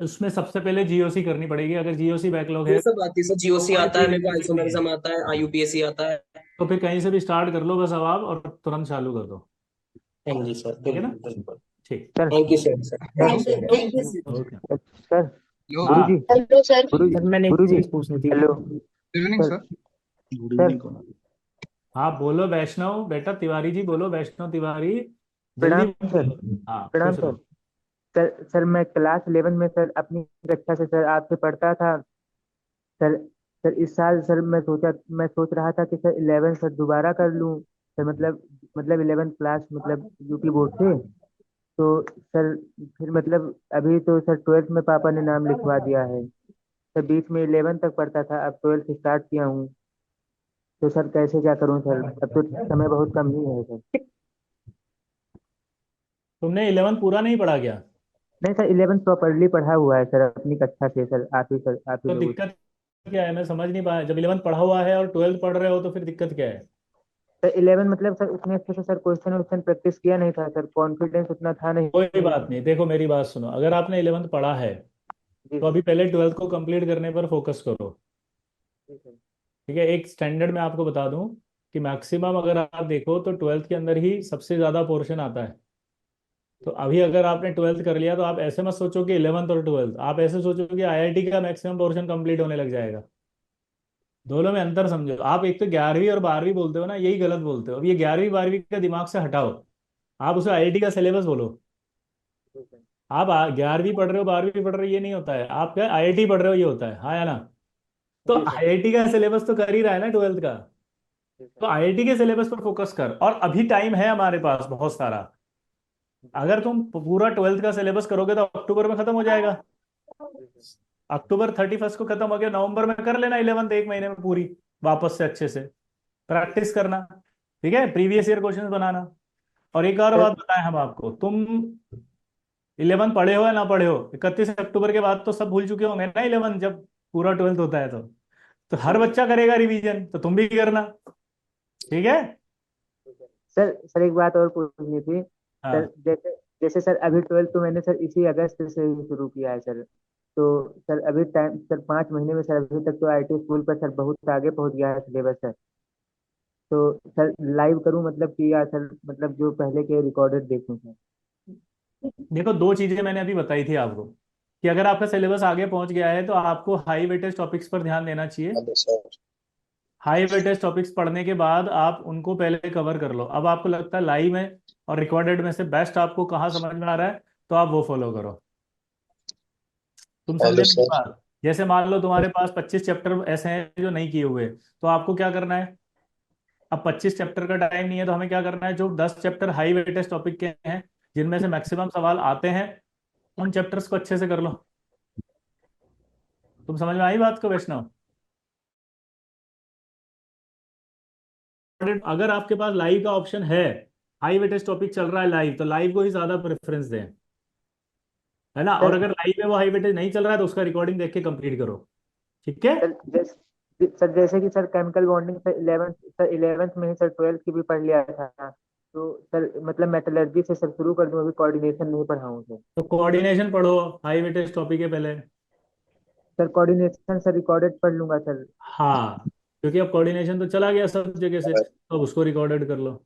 उसमें सबसे पहले जीओसी करनी पड़ेगी, अगर जीओसी बैकलॉग वो है सब आती है सर, तो जीओसी कोई आता है, प्री मेरे को रिक्विजिट नहीं है। आइसोमेरिज्म आता है, आईयूपीएसी आता है। तो फिर कहीं से भी स्टार्ट कर लो बस अब आप, और तुरंत चालू कर दो। हाँ जी सर, ठीक है ना, बिल्कुल बिल्कुल। ठीक। Sir thank you sir, thank you so much. Thank you sir. Okay. Sir गुरु जी, हाँ हेलो सर। गुरु जी, सर मैंने एक गुरु जी। चीज पूछनी थी। Hello good evening sir. Sir. Good sir evening कौन। हाँ बोलो वैष्णव बेटा, तिवारी जी बोलो, वैष्णव तिवारी, जल्दी प्रणाम सर। बोलो। हाँ प्रणाम खुश सर। रहो। सर मैं क्लास 11 में सर अपनी कक्षा से सर आपसे पढ़ता था सर। सर इस साल सर मैं सोच रहा था कि सर 11 सर दोबारा कर लूं सर, मतलब 11 क्लास मतलब यूपी बोर्ड से। तो सर फिर मतलब अभी तो सर 12th में पापा ने नाम लिखवा दिया है सर। बीच में 11 तक पढ़ता था, अब 12th स्टार्ट किया हूँ। तो सर कैसे क्या करूँ सर, अब तो समय बहुत कम ही है सर। तुमने 11 पूरा नहीं पढ़ा क्या, नहीं सर, 11 प्रॉपरली पढ़ा हुआ है सर अपनी कक्षा से सर, आप ही तो लोगों से। दिक्कत क्या है मैं समझ नहीं पाया। जब 11 पढ़ा हुआ है और 12 पढ़ रहे हो तो फिर दिक्कत क्या है। सर 11 मतलब सर उतने अच्छे से सर क्वेश्चन वोश्चन प्रैक्टिस किया नहीं था सर, कॉन्फिडेंस उतना था कोई नहीं। बात नहीं, देखो मेरी बात सुनो, अगर आपने 11 पढ़ा है जी तो सर। अभी पहले 12th को कंप्लीट करने पर फोकस करो। जी सर। ठीक है, एक स्टैंडर्ड में आपको बता दूं कि मैक्सिमम अगर आप देखो तो 12th के अंदर ही सबसे ज्यादा पोर्शन आता है। तो अभी अगर आपने 12th कर लिया तो आप ऐसे मत सोचो कि 11th और 12th, आप ऐसे सोचो कि आईआईटी का मैक्सिमम पोर्शन कंप्लीट होने लग जाएगा। दोनों में अंतर समझो। आप एक तो 11वीं और 12वीं बोलते हो ना, यही गलत बोलते हो। अब ये 11वीं 12वीं का दिमाग से हटाओ, आप उसे आईआईटी का सिलेबस बोलो। जी सर। आप 11वीं पढ़ रहे हो 12वीं पढ़ रहे हो ये नहीं होता है, आप क्या आईआईटी पढ़ रहे हो ये होता है, हाँ या ना। तो जी सर। आईआईटी का सिलेबस तो कर ही रहा है ना ट्वेल्थ का। जी सर। तो आईआईटी के सिलेबस पर फोकस कर, और अभी टाइम है हमारे पास बहुत सारा। जी अगर तुम पूरा ट्वेल्थ का सिलेबस करोगे तो अक्टूबर में खत्म हो जाएगा। जी सर। अक्टूबर 31 को खत्म हो गया, नवंबर में कर लेना 11th एक महीने में पूरी, वापस से अच्छे से प्रैक्टिस करना। ठीक है, प्रीवियस ईयर क्वेश्चंस बनाना। और एक और सर बात बताएं हम आपको, तुम 11 पढ़े हो या ना पढ़े हो, 31 अक्टूबर के बाद तो सब भूल चुके होंगे ना 11, जब पूरा ट्वेल्थ होता है तो हर जी सर। बच्चा करेगा रिवीजन, तो तुम भी करना। ठीक है। ठीक है। सर सर एक बात और पूछनी थी। सर हाँ। जैसे जैसे सर अभी ट्वेल्थ तो मैंने सर इसी अगस्त से ही शुरू किया है सर। तो सर अभी टाइम सर 5 महीने में सर अभी तक तो आईटी स्कूल पर सर बहुत आगे पहुंच गया है सिलेबस सर। तो सर लाइव करूं मतलब कि, या सर मतलब जो पहले के रिकॉर्डेड देखूं सर। देखो, दो चीजें मैंने अभी बताई थी आपको, कि अगर आपका सिलेबस आगे पहुंच गया है तो आपको हाई वेटेज टॉपिक्स पर ध्यान देना चाहिए। Hello sir. High weightage topics पढ़ने के बाद आप उनको पहले कवर कर लो। अब आपको लगता है लाइव में और रिकॉर्डेड में से बेस्ट आपको कहाँ समझ में आ रहा है, तो आप वो फॉलो करो। तुम हेलो समझे मेरी सर। बात? जैसे मान लो तुम्हारे पास 25 चैप्टर ऐसे हैं जो नहीं किए हुए, तो आपको क्या करना है? अब 25 चैप्टर का टाइम नहीं है, तो हमें क्या करना है, जो 10 चैप्टर हाई वेटेज टॉपिक के हैं, जिनमें से मैक्सिमम सवाल आते हैं, उन चैप्टर्स को अच्छे से कर लो। तुम समझ में आई बात को वैष्णव? अगर आपके पास लाइव का ऑप्शन है, हाई वेटेज टॉपिक चल रहा है लाइव, तो लाइव को ही ज्यादा प्रेफरेंस दें, है ना। और सर अगर लाइव में वो हाई वेटेज नहीं चल रहा है तो उसका रिकॉर्डिंग देख के कंप्लीट करो। ठीक है। जैसे कि sir chemical bonding sir 11th में ही सर 12th की भी पढ़ लिया था। तो सर मतलब मेटलर्जी से सर शुरू कर दूं, अभी कोऑर्डिनेशन नहीं पढ़ा हूँ सर। तो कोऑर्डिनेशन पढ़ो, हाई वेटेज टॉपिक है पहले। सर कोऑर्डिनेशन सर रिकॉर्डेड पढ़ लूंगा सर। हाँ, क्योंकि अब कोऑर्डिनेशन तो चला गया सब जगह से, तो अब उसको रिकॉर्डेड कर लो।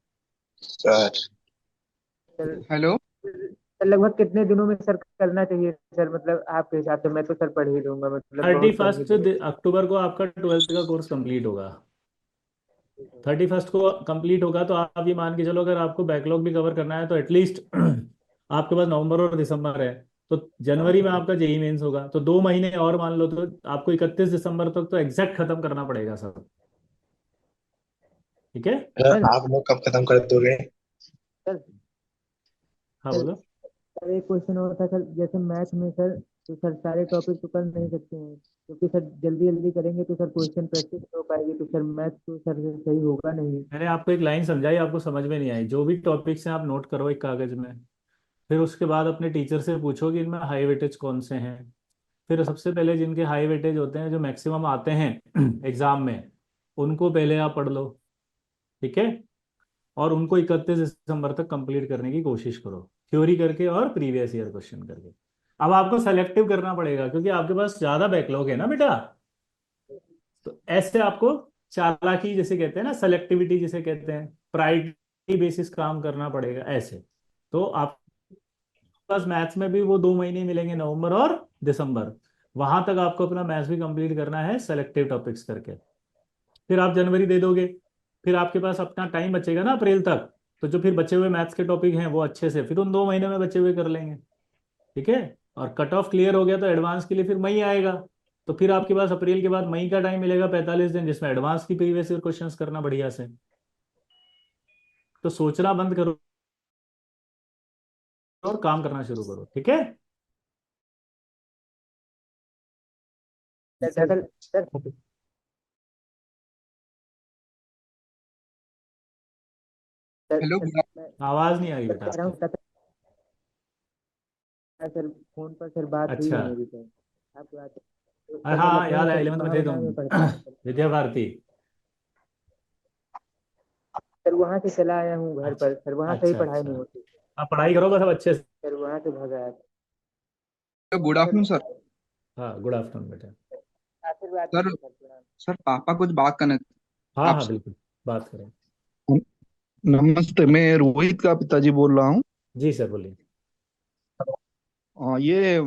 सर। Sir hello. सर लगभग कितने दिनों में सर करना चाहिए सर, मतलब आपके हिसाब से? मैं तो सर पढ़ ही लूंगा, मतलब थर्टी बहुत कम ही फर्स्ट दिनों अक्टूबर को आपका ट्वेल्थ का कोर्स कंप्लीट होगा। 31 को कंप्लीट होगा, तो आप ये मान के चलो, अगर आपको बैकलॉग भी कवर करना है तो एटलीस्ट आपके पास नवंबर और दिसंबर है, तो जनवरी में में। आपका जेई मेंस होगा, तो 2 महीने और मान लो, तो आपको 31 दिसंबर तक तो एग्जैक्ट खत्म करना पड़ेगा सब। ठीक है। सर आप लोग कब खत्म कर दोगे? सर हाँ सर बोलो। सर एक क्वेश्चन और था सर, जैसे मैथ में सर, तो सर सारे टॉपिक तो कर नहीं सकते हैं, क्योंकि सर जल्दी जल्दी करेंगे तो सर क्वेश्चन प्रैक्टिस नहीं हो पाएगी, तो सर मैथ तो सर सही होगा नहीं। मैंने आपको एक लाइन समझाई, आपको समझ में नहीं आई। जो भी टॉपिक्स हैं आप नोट करो एक कागज में, फिर उसके बाद अपने टीचर से पूछो कि इनमें हाई वेटेज कौन से हैं। फिर सबसे पहले जिनके हाई वेटेज होते हैं, जो मैक्सिमम आते हैं एग्जाम में, उनको पहले आप पढ़ लो। ठीक है। और उनको 31 दिसंबर तक कंप्लीट करने की कोशिश करो, थ्योरी करके और प्रीवियस ईयर क्वेश्चन करके। अब आपको सेलेक्टिव करना पड़ेगा, क्योंकि आपके पास ज्यादा बैकलॉग है ना बेटा। तो ऐसे आपको चालाकी जिसे कहते हैं ना, सेलेक्टिविटी जिसे कहते हैं, प्रायोरिटी बेसिस काम करना पड़ेगा ऐसे। तो आप पास मैथ्स में भी वो 2 महीने मिलेंगे, नवंबर और दिसंबर। वहां तक आपको अपना मैथ्स भी कंप्लीट करना है सेलेक्टिव टॉपिक्स करके। फिर आप जनवरी दे दोगे, फिर आपके पास अपना टाइम बचेगा ना अप्रैल तक, तो जो फिर बचे हुए मैथ्स के टॉपिक हैं वो अच्छे से फिर उन 2 महीने में बचे हुए कर लेंगे। ठीक है। और कट ऑफ क्लियर हो गया तो एडवांस के लिए फिर मई आएगा, तो फिर आपके पास अप्रैल के बाद मई का टाइम मिलेगा 45 दिन, जिसमें एडवांस की प्रीवियस ईयर क्वेश्चंस करना बढ़िया से। तो सोचना बंद करो और काम करना शुरू करो। ठीक है। Sir sir sir sir hello sir good मैं आवाज नहीं आ रही सर बेटा कह रहा आपकी। हूँ सर फोन पर सर बात हुई अच्छा। है मेरी सर। आपकी बात अरे सर मैं हाँ, लखनऊ याद में है, सर 11th में थे महाविद्यालय तुम में पढ़ता था सर। विद्या भारती। सर वहां से चला आया हूँ घर पर सर, वहां सही अच्छा पढ़ाई अच्छा। नहीं होती। आप पढ़ाई करो बस अब अच्छे से। सर वहां से भाग आया था। Good sir afternoon sir. हाँ, गुड आफ्टरनून बेटा। आशीर्वाद सर दीजिए सर, प्रणाम। सर पापा कुछ बात करने थे हाँ हाँ आपसे। बिल्कुल, बात करें। नमस्ते, मैं रोहित का पिताजी बोल रहा हूँ। जी सर, बोलिए। ये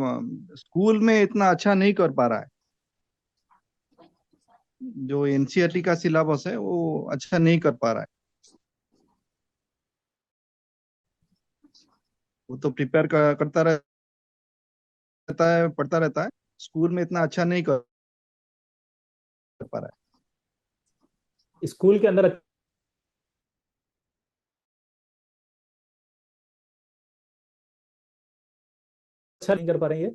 स्कूल में इतना अच्छा नहीं कर पा रहा है। जो एनसीईआरटी का सिलेबस है वो अच्छा नहीं कर पा रहा है। वो तो प्रिपेयर करता रहता है, पढ़ता रहता है, स्कूल में इतना अच्छा नहीं कर पा रहा स्कूल के अंदर अच्छा नहीं कर पा रहे हैं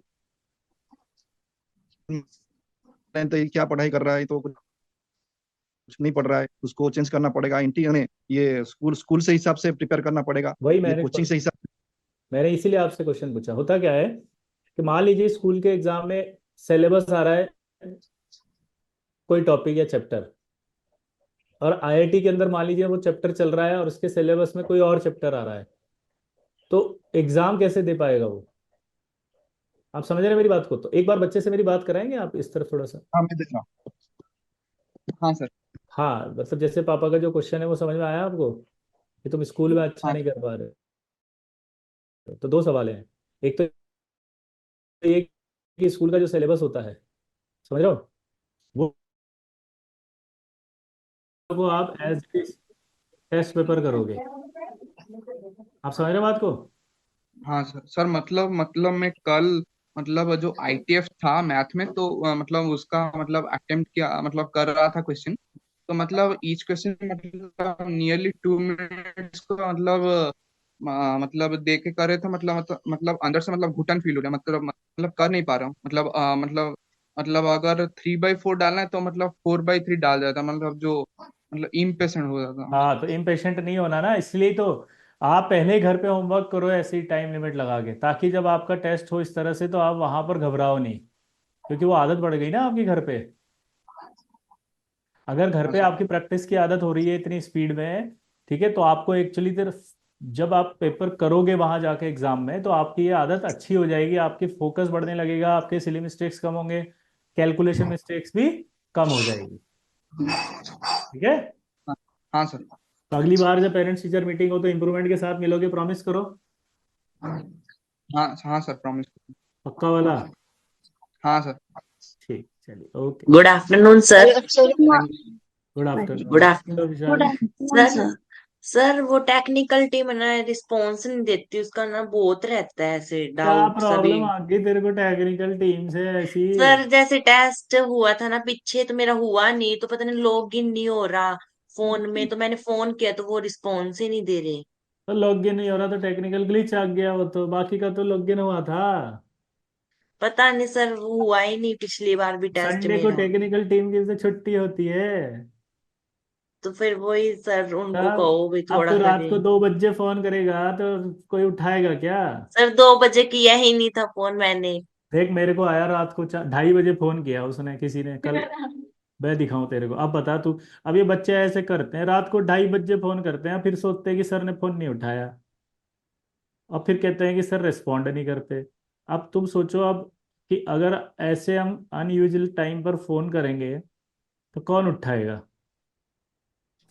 है। तो ये क्या पढ़ाई कर रहा है, तो कुछ नहीं पढ़ रहा है, उसको चेंज करना पड़ेगा। ये स्कूल स्कूल से हिसाब से प्रिपेयर करना पड़ेगा, वही ये कोचिंग से हिसाब। मैंने इसीलिए आपसे क्वेश्चन पूछा। होता क्या है कि मान लीजिए स्कूल के एग्जाम में सिलेबस आ रहा है कोई टॉपिक या चैप्टर, और आईआईटी के अंदर मान लीजिए वो चैप्टर चल रहा है और उसके सिलेबस में कोई और चैप्टर आ रहा है, तो एग्जाम कैसे दे पाएगा वो? आप समझ रहे हैं मेरी बात को? तो एक बार बच्चे से मेरी बात कराएंगे आप इस तरफ थोड़ा सा। हाँ, मैं देख रहा हूँ। हाँ सर। हाँ, मतलब जैसे पापा का जो क्वेश्चन है वो समझ में आया आपको कि तुम स्कूल में अच्छा हाँ नहीं कर पा रहे हो? तो दो सवाल हैं। एक तो ये कि स्कूल का जो सिलेबस होता है, समझ रहे हो, वो आप एज टेस्ट पेपर करोगे। आप समझ रहे हो बात को? हाँ सर। सर मतलब मैं कल मतलब जो आईटीएफ था मैथ में, तो मतलब उसका मतलब अटेम्प्ट किया, मतलब कर रहा था क्वेश्चन। तो मतलब ईच क्वेश्चन मतलब नियरली 2 मिनट्स को मतलब देख के कर रहे थे। मतलब अंदर से मतलब घुटन फील हो रहा है, मतलब कर नहीं पा रहा हूँ। मतलब अगर 3/4 डालना है तो मतलब 4/3 डाल देता, मतलब जो मतलब इम्पेशेंट हो जाता। हाँ, तो इम्पेशेंट नहीं होना ना, इसलिए तो आप पहले ही घर पे होमवर्क करो ऐसी टाइम लिमिट लगा के, ताकि जब आपका टेस्ट हो इस तरह से तो आप वहां पर घबराओ नहीं, क्योंकि वो आदत पड़ गई ना आपकी घर पे। अगर घर हाँ पे सर। आपकी प्रैक्टिस की आदत हो रही है इतनी स्पीड में, ठीक है, तो आपको एक्चुअली जब आप पेपर करोगे वहां जाके एग्जाम में, तो आपकी ये आदत अच्छी हो जाएगी, आपकी फोकस बढ़ने लगेगा, आपके सिली मिस्टेक्स कम होंगे, कैलकुलेशन मिस्टेक्स भी कम हो जाएगी। ठीक है? हाँ। हाँ सर। तो अगली बार जब पेरेंट्स टीचर मीटिंग हो तो इंप्रूवमेंट के साथ मिलोगे, प्रॉमिस करो। हाँ हाँ सर, प्रॉमिस। पक्का वाला? हाँ सर। ठीक, चलिए, okay. Good afternoon sir. Thank you. Good good afternoon. Afternoon तो विशाल, सर। सर वो टेक्निकल टीम है ना, रिस्पॉन्स नहीं देती, उसका ना बहुत रहता है ऐसे क्या डाउट सभी। प्रॉब्लम आ गई तेरे को टेक्निकल टीम से ऐसी? सर जैसे टेस्ट हुआ था ना पीछे, तो मेरा हुआ नहीं, तो पता नहीं लॉग इन नहीं हो रहा फोन में, तो मैंने फोन किया तो वो रिस्पॉन्स ही नहीं दे रहे। तो लॉगिन नहीं हो रहा तो टेक्निकल ग्लिच आ गया, वो तो बाकी का तो लॉगिन हुआ था। पता नहीं सर, वो हुआ ही नहीं पिछली बार भी टेस्ट संडे को मेरा। टेक्निकल टीम की से छुट्टी होती है। तो फिर वही सर, उनको तब कहो भी अब थोड़ा तो रात करे। को 2 बजे फोन करेगा तो कोई उठाएगा क्या? सर 2 बजे किया ही नहीं था फोन मैंने। देख, मेरे को आया रात को 2:30 बजे फोन किया उसने, किसी ने कल। मैं दिखाऊं तेरे को? अब बता तू। अब ये बच्चे ऐसे करते हैं, रात को 2:30 बजे फोन करते हैं, फिर सोचते हैं कि सर ने फोन नहीं उठाया, और फिर कहते हैं कि सर रिस्पॉन्ड नहीं करते। अब तुम सोचो अब कि अगर ऐसे हम अनयूजुअल टाइम पर फोन करेंगे तो कौन उठाएगा?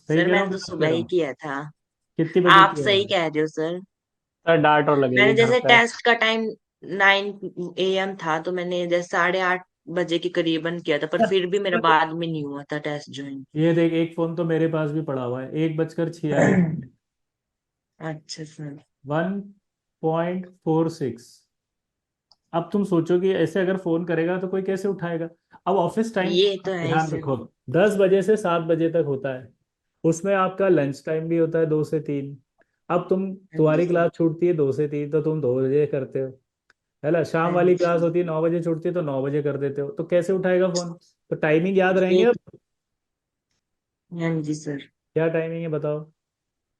सही सर कह रहा मैंने हूँ तो गलत कह सुबह रहा ही हूँ? किया था। कितनी बजे आप किया सही है? कह रहे हो सर। सर डांट और लगेगी मैंने घर जैसे पर। टेस्ट का टाइम 9 AM था, तो मैंने जैसे 8:30 बजे के करीबन किया था, पर फिर भी मेरा बाद में नहीं हुआ था टेस्ट ज्वाइन। ये देख, एक फोन तो मेरे पास भी पड़ा हुआ है, 1:46। अच्छा सर। 1.46। अब तुम सोचो कि ऐसे अगर फोन करेगा तो कोई कैसे उठाएगा? अब ऑफिस टाइम ये तो है ही ध्यान सर। रखो, 10 बजे से 7 बजे तक होता है, उसमें आपका लंच टाइम भी होता है 2 से 3। अब हाँ जी तुम्हारी सर। क्लास छूटती है 2 से 3, तो तुम 2 बजे करते हो, है ना? शाम हाँ वाली क्लास जी। होती है 9 बजे छूटती है तो 9 बजे कर देते हो, तो कैसे उठाएगा फोन? तो टाइमिंग याद रहेंगे ये अब? हाँ जी सर। क्या टाइमिंग है बताओ?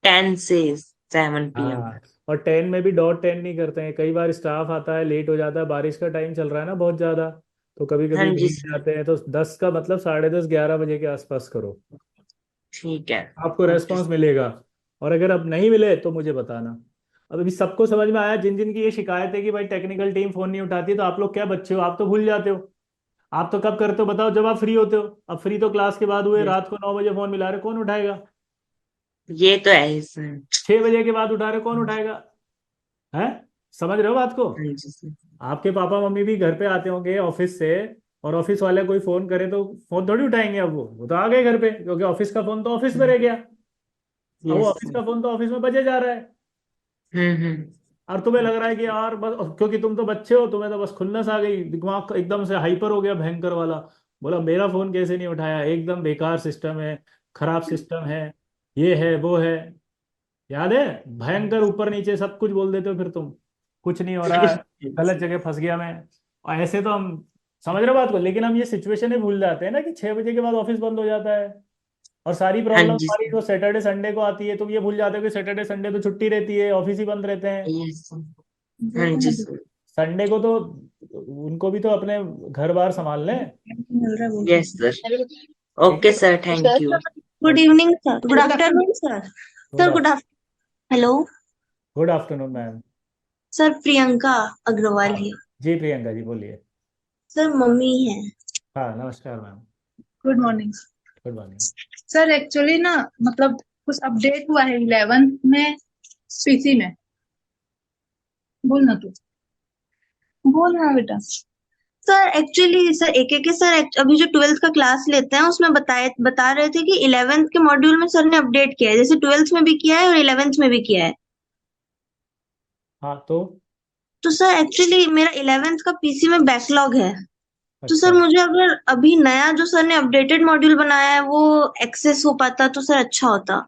10 से 7 PM। हाँ, और 10 में भी डॉट 10 नहीं करते हैं, कई बार स्टाफ आता है लेट हो जाता है, बारिश का टाइम चल रहा है ना बहुत ज्यादा, तो कभी हाँ कभी जी भीग सर। जाते हैं, तो 10 का मतलब 10:30 11 बजे के आसपास करो, ठीक है। आपको ओके रेस्पॉन्स सर। मिलेगा। और अगर अब नहीं मिले तो मुझे बताना। अब अभी सबको समझ में आया, जिन जिन की ये शिकायत है कि भाई टेक्निकल टीम फोन नहीं उठाती, तो आप लोग क्या बच्चे हो, आप तो भूल जाते हो। आप तो कब करते हो बताओ? जब आप फ्री होते हो। अब फ्री तो क्लास के बाद हुए, ये रात को 9 बजे फोन मिला रहे, कौन उठाएगा? ये तो है ही सर। 6 बजे के बाद उठा रहे, कौन उठाएगा? है? समझ रहे हो बात को? हाँ जी सर। आपके पापा मम्मी भी घर पे आते होंगे ऑफिस से, और ऑफिस वाले कोई फोन करे तो फोन थोड़ी उठाएंगे, अब वो तो आ गए घर पे, क्योंकि ऑफिस का फोन तो ऑफिस में रह गया। अब वो यस ऑफिस सर। का फोन तो ऑफिस में बजे जा रहा है, हम्म। और तुम्हें लग रहा है कि यार बस, क्योंकि तुम तो बच्चे हो, तुम्हें तो बस खुन्नस आ गई, दिमाग एकदम से हाइपर हो गया भयंकर वाला। बोला मेरा फोन कैसे नहीं उठाया, एकदम बेकार सिस्टम है, खराब सिस्टम है, ये है वो है। याद है, भयंकर ऊपर नीचे सब कुछ बोल देते हो फिर तुम, कुछ नहीं हो रहा, गलत जगह फंस गया मैं। और ऐसे तो हम समझ रहे हो बात को, लेकिन हम ये सिचुएशन ही भूल जाते हैं ना कि 6 बजे के बाद ऑफिस बंद हो जाता है, और सारी हाँ प्रॉब्लम जी हमारी सर। जो सैटरडे संडे को आती है, तुम ये भूल जाते हो कि सैटरडे संडे तो छुट्टी रहती है, ऑफिस ही बंद रहते हैं। Yes sir. हाँ जी सर। संडे को तो उनको भी तो अपने घर बार संभाल लें। Yes sir. ठीक ओके है। Sir, thank you. Good evening sir, good afternoon sir. Good sir good after hello good afternoon ma'am. Sir, Priyanka Agarwal ही। जी प्रियंका जी बोलिए। सर मम्मी है। हाँ नमस्कार ma'am. Good morning good morning. Sir. Actually ना, मतलब कुछ अपडेट हुआ है 11th में, सीसी में। बोलना तू, बोलना बेटा। सर एक्चुअली सर, एक एक सर अभी जो 12th का क्लास लेते हैं उसमें बता रहे थे कि 11th के मॉड्यूल में सर ने अपडेट किया है, जैसे 12th में भी किया है और 11th में भी किया है। हाँ तो तो सर एक्चुअली मेरा 11th का पीसी में बैकलॉग है। तो सर अच्छा, मुझे अगर अभी नया जो सर ने अपडेटेड मॉड्यूल बनाया है वो एक्सेस हो पाता तो सर अच्छा होता।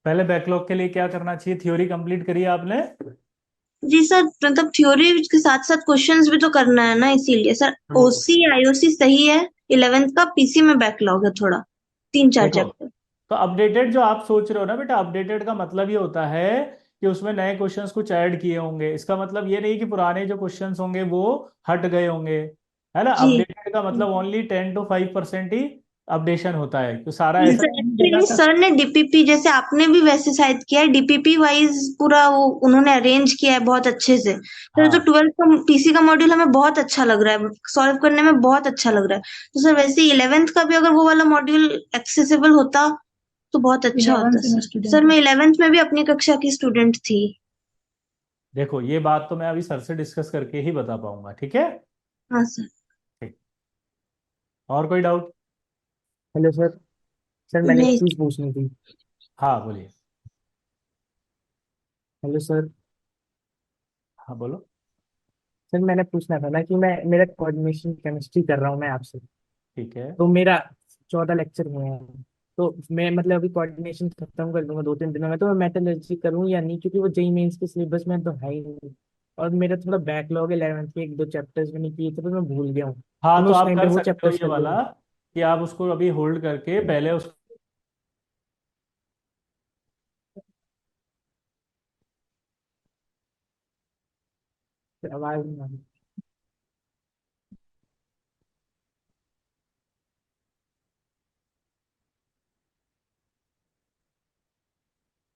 पहले बैकलॉग के लिए क्या करना चाहिए, थ्योरी कंप्लीट करिए आपने। जी सर, मतलब थ्योरी के साथ साथ क्वेश्चंस भी तो करना है ना, इसीलिए सर। तो ओसी आईओसी सही है, 11th का पीसी में बैकलॉग है थोड़ा, 3-4 देखो, चैप्टर। तो अपडेटेड जो आप सोच रहे हो ना बेटा, अपडेटेड का मतलब ये होता है कि उसमें नए क्वेश्चंस कुछ ऐड किए होंगे। इसका मतलब ये नहीं कि पुराने जो क्वेश्चंस होंगे वो हट गए होंगे, है ना। जी अपडेटेड का मतलब ओनली 10 to 5% ही अपडेशन होता है, तो सारा ऐसा सर, एक्चुअली सर ने डीपीपी, जैसे आपने भी वैसे शायद किया है, डीपीपी वाइज पूरा वो उन्होंने अरेंज किया है बहुत अच्छे से। सर जो हाँ 12th का पीसी का मॉड्यूल हमें बहुत अच्छा लग रहा है, सॉल्व करने में बहुत अच्छा लग रहा है। तो सर वैसे 11th का भी अगर वो वाला मॉड्यूल एक्सेसिबल होता तो बहुत अच्छा होता सर। मैं 11th में भी अपनी कक्षा की स्टूडेंट थी। देखो, ये बात तो मैं अभी सर से डिस्कस करके ही बता पाऊंगा, ठीक है। हाँ सर। ठीक। और कोई डाउट? Hello sir. सर मैंने एक नहीं चीज पूछनी थी। हाँ बोलिए। Hello sir. हाँ बोलो। सर मैंने पूछना था ना कि मैं मेरा कोऑर्डिनेशन केमिस्ट्री कर रहा हूँ मैं आपसे। ठीक है। तो मेरा 14 लेक्चर हुए हैं। तो मैं मतलब अभी कोऑर्डिनेशन खत्म कर दूंगा 2-3 दिनों में, तो मैं मेटलर्जी करूँ या नहीं, क्योंकि वो जेई मेंस के सिलेबस में तो है ही नहीं। और मेरा थोड़ा बैकलॉग है 11th के, 1-2 चैप्टर्स मैंने किए थे तो मैं भूल गया हूँ, तो हाँ मैं तो उस आप टाइम पे कर वो सकते हो चैप्टर्स ये कर वाला, लूंगा। कि आप उसको अभी होल्ड करके पहले उस फिर आवाज नहीं आ रही।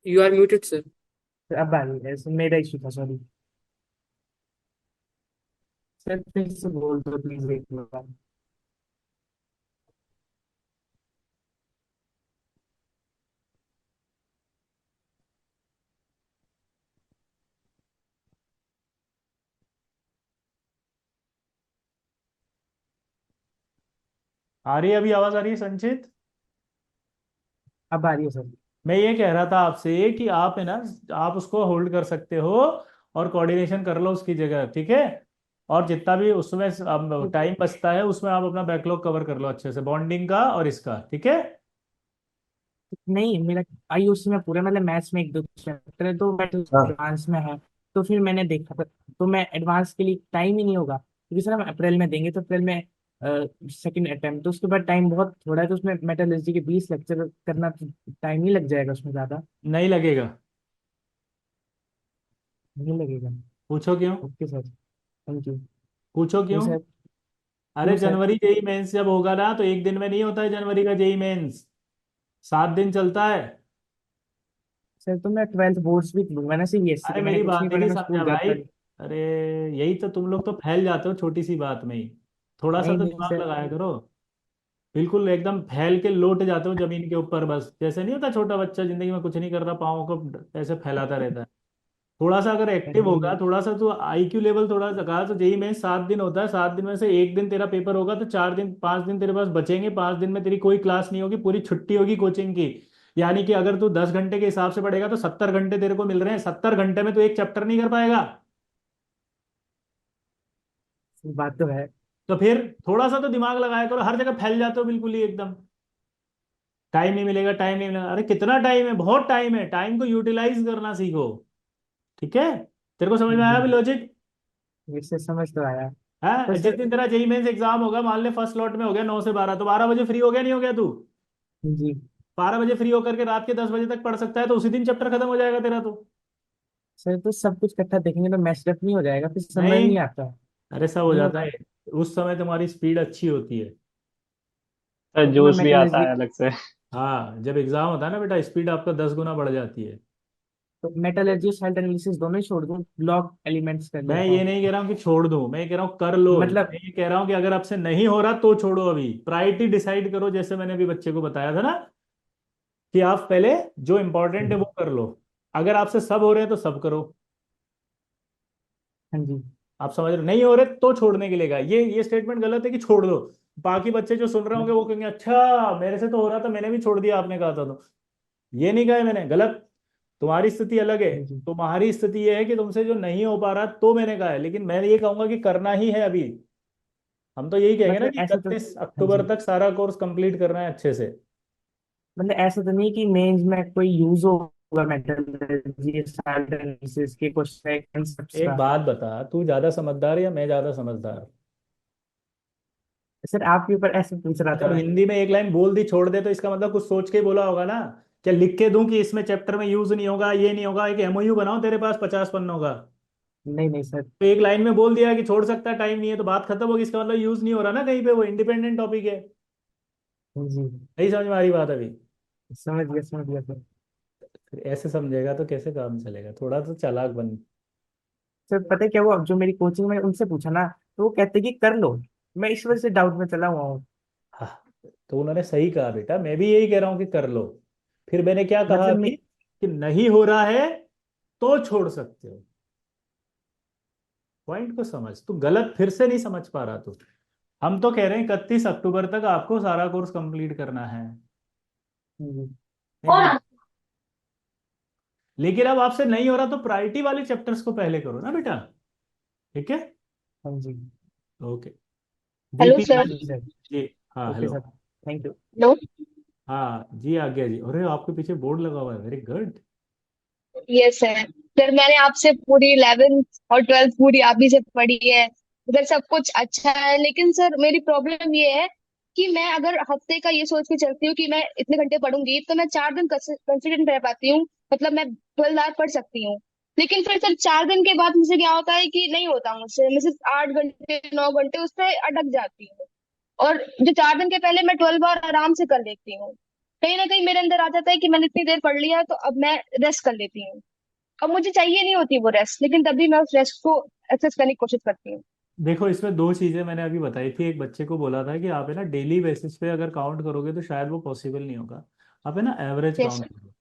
You are muted, sir. फिर अब आ रही है, मेरा इशू था, सॉरी। सर फिर से बोल दो प्लीज एक बार। आ रही है, अभी आवाज आ रही है संचित? अब आ रही है सर। मैं ये कह रहा था आपसे कि आप है ना, आप उसको होल्ड कर सकते हो और कोऑर्डिनेशन कर लो उसकी जगह, ठीक है। और जितना भी उसमें टाइम बचता है उसमें आप अपना बैकलॉग कवर कर लो अच्छे से, बॉन्डिंग का और इसका, ठीक है। नहीं, मेरा आईयूसी में पूरा मतलब मैथ्स में 1-2 चैप्टर है, तो मैं हाँ एडवांस में है। तो फिर मैंने देखा था, तो मैं एडवांस के लिए टाइम ही नहीं होगा, क्योंकि सर हम अप्रैल में देंगे, तो अप्रैल में सेकंड अटेम्प्ट, तो उसके बाद टाइम बहुत थोड़ा है, तो उसमें मेटलर्जी के 20 लेक्चर करना, टाइम ही लग जाएगा उसमें ज्यादा। नहीं लगेगा। नहीं लगेगा। पूछो क्यों? Okay sir, thank you. पूछो क्यों क्यों? सर? अरे क्यों सर? जनवरी जेई मेंस जब होगा ना, तो एक दिन में नहीं होता है जनवरी का जेई मेंस, 7 दिन चलता है। सर तो मैं 12th बोर्ड्स भी दूंगा ना, सीबीएसई अरे के, मैंने मेरी कुछ नहीं बात ही पढ़ा, नहीं मैं समझा स्कूल भाई। जाता नहीं। अरे यही तो, तुम लोग तो फैल जाते हो छोटी सी बात में ही, थोड़ा सा नहीं तो नहीं दिमाग सर। लगाया करो। बिल्कुल एकदम फैल के लौट जाते हो जमीन के ऊपर, बस जैसे नहीं होता छोटा बच्चा जिंदगी में कुछ नहीं कर रहा, पाँव को ऐसे फैलाता रहता है। थोड़ा सा अगर एक्टिव नहीं होगा, नहीं थोड़ा सा तो आईक्यू लेवल थोड़ा जगा, तो जेई में 7 दिन होता है, 7 दिन में से एक दिन तेरा पेपर होगा, तो 4 दिन 5 दिन तेरे पास बचेंगे, 5 दिन में तेरी कोई क्लास नहीं होगी, पूरी छुट्टी होगी कोचिंग की। यानी कि अगर तू 10 घंटे के हिसाब से पढ़ेगा तो 70 घंटे तेरे को मिल रहे हैं, 70 घंटे में तू एक चैप्टर नहीं कर पाएगा। बात तो है। तो फिर थोड़ा सा तो दिमाग लगाया करो, हर जगह फैल जाते हो बिल्कुल ही एकदम, टाइम नहीं मिलेगा, टाइम नहीं मिलेगा। अरे कितना टाइम है, बहुत टाइम है, टाइम को यूटिलाइज करना सीखो। ठीक है, तेरे को समझ में आया जी अभी लॉजिक? इससे समझ तो आया। तो है, जिस सर दिन तेरा जेई मेंस एग्जाम होगा, मान ले फर्स्ट स्लॉट में हो गया 9 से 12, तो 12 बजे फ्री हो गया नहीं हो गया तू? जी 12 बजे फ्री होकर के रात के 10 बजे तक पढ़ सकता है, तो उसी दिन चैप्टर खत्म हो जाएगा तेरा तो। सर, तो सब कुछ इकट्ठा देखेंगे तो मैशअप नहीं हो जाएगा, फिर समझ नहीं, नहीं आता। अरे सब हो नहीं जाता होता। है, उस समय तुम्हारी स्पीड अच्छी होती है। तो मैं जोश भी आता मेटलर्जी है अलग से। हाँ, जब एग्जाम होता है ना बेटा, स्पीड आपका 10 गुना बढ़ जाती है। तो मेटलर्जी साइड एनालिसिस दोनों ही छोड़ दूं, ब्लॉक एलिमेंट्स कर मैं लेता ये हूँ। नहीं कह रहा हूँ कि छोड़ दूं, मैं ये कह रहा हूँ कर लो। मतलब मैं ये कह रहा हूँ कि अगर आपसे नहीं हो रहा तो छोड़ो, अभी प्रायोरिटी डिसाइड करो, जैसे मैंने अभी बच्चे को बताया था ना, कि आप पहले जो इंपॉर्टेंट है वो कर लो। अगर आपसे सब हो रहे हैं तो सब करो। हाँ जी। आप समझ रहे हो? नहीं हो रहे तो छोड़ने के लिए कहा। ये स्टेटमेंट गलत है कि छोड़ दो। बाकी बच्चे जो सुन रहे होंगे वो कहेंगे अच्छा मेरे से तो हो रहा था, मैंने भी छोड़ दिया, आपने कहा था तो। ये नहीं कहा है मैंने, गलत। तुम्हारी स्थिति अलग है। हाँ जी। तुम्हारी स्थिति ये है कि तुमसे जो नहीं हो पा रहा तो मैंने कहा है, लेकिन मैं ये कहूंगा कि करना ही है अभी। हम तो यही कहेंगे ना मतलब कि ऐसा तो 31 हाँ अक्टूबर जी, तक सारा कोर्स कंप्लीट करना है अच्छे से। मतलब ऐसा तो नहीं कि मेंस में कोई यूज होगा मेटलर्जी साइड एनालिसिस के क्वेश्चन कंसेप्ट्स एक का। बात बता, तू ज्यादा समझदार है या मैं ज्यादा समझदार? सर आपके ऊपर ऐसे पूछ रहा था जब मैं। हिंदी में एक लाइन बोल दी छोड़ दे, तो इसका मतलब कुछ सोच के बोला होगा ना। क्या लिख के दूं कि इसमें चैप्टर में यूज नहीं होगा, ये नहीं होगा, एक एमओयू बनाओ तेरे पास 50 पन्नों का? नहीं नहीं सर। तो एक लाइन में बोल दिया कि छोड़ सकता है, टाइम नहीं है, तो बात खत्म होगी, इसका मतलब यूज नहीं हो रहा ना कहीं पे, वो इंडिपेंडेंट टॉपिक है। हाँ जी नहीं समझ में आ रही बात अभी? समझ गया सर। फिर ऐसे समझेगा तो कैसे काम चलेगा, थोड़ा तो चालाक बन। सर पता है क्या, वो जो मेरी कोचिंग में उनसे पूछा ना, तो वो कहते कि कर लो। मैं इस वजह से डाउट में चला हुआ हूँ। हाँ, तो उन्होंने सही कहा बेटा, मैं भी यही कह रहा हूँ कि कर लो। फिर मैंने क्या कहा मतलब अभी, कि नहीं हो रहा है तो छोड़ सकते हो। पॉइंट को समझ, तू गलत फिर से नहीं समझ पा रहा तू। हम तो कह रहे हैं 31 अक्टूबर तक आपको सारा कोर्स कंप्लीट करना है। नहीं समझ? लेकिन अब आपसे नहीं हो रहा तो प्रायोरिटी वाले चैप्टर्स को पहले करो ना बेटा। ठीक है, हाँ जी। ओके। Hello Deepika sir. जी सर। जी, हाँ okay hello. Sir. Thank you. Hello. हाँ जी, आ गया जी। अरे आपके पीछे बोर्ड लगा हुआ है, very good. Yes sir. Sir मैंने आपसे पूरी 11th और 12th पूरी आप ही से पढ़ी है। उधर सब कुछ अच्छा है, लेकिन सर मेरी प्रॉब्लम ये है कि मैं अगर हफ्ते का ये सोच के चलती हूँ कि मैं इतने घंटे पढ़ूंगी तो मैं 4 दिन कंसिस्टेंट रह पाती हूँ। मतलब मैं 12 आवर पढ़ सकती हूँ। लेकिन फिर सर 4 दिन के बाद मुझसे क्या होता है कि नहीं होता मुझसे, मैं सिर्फ 8 घंटे 9 घंटे उससे अटक जाती हूँ। और जो 4 दिन के पहले मैं 12 आवर आराम से कर लेती हूँ, कहीं ना कहीं मेरे अंदर आ जाता है कि मैंने इतनी देर पढ़ लिया है, तो अब मैं रेस्ट कर लेती हूँ। अब मुझे चाहिए नहीं होती वो रेस्ट, लेकिन तभी मैं उस रेस्ट को एक्सेस करने की कोशिश करती हूँ। देखो, इसमें दो चीजें मैंने अभी बताई थी। एक बच्चे को बोला था कि आप है ना डेली बेसिस पे अगर काउंट करोगे तो शायद वो पॉसिबल नहीं होगा। आप है ना एवरेज यस काउंट सर। करो।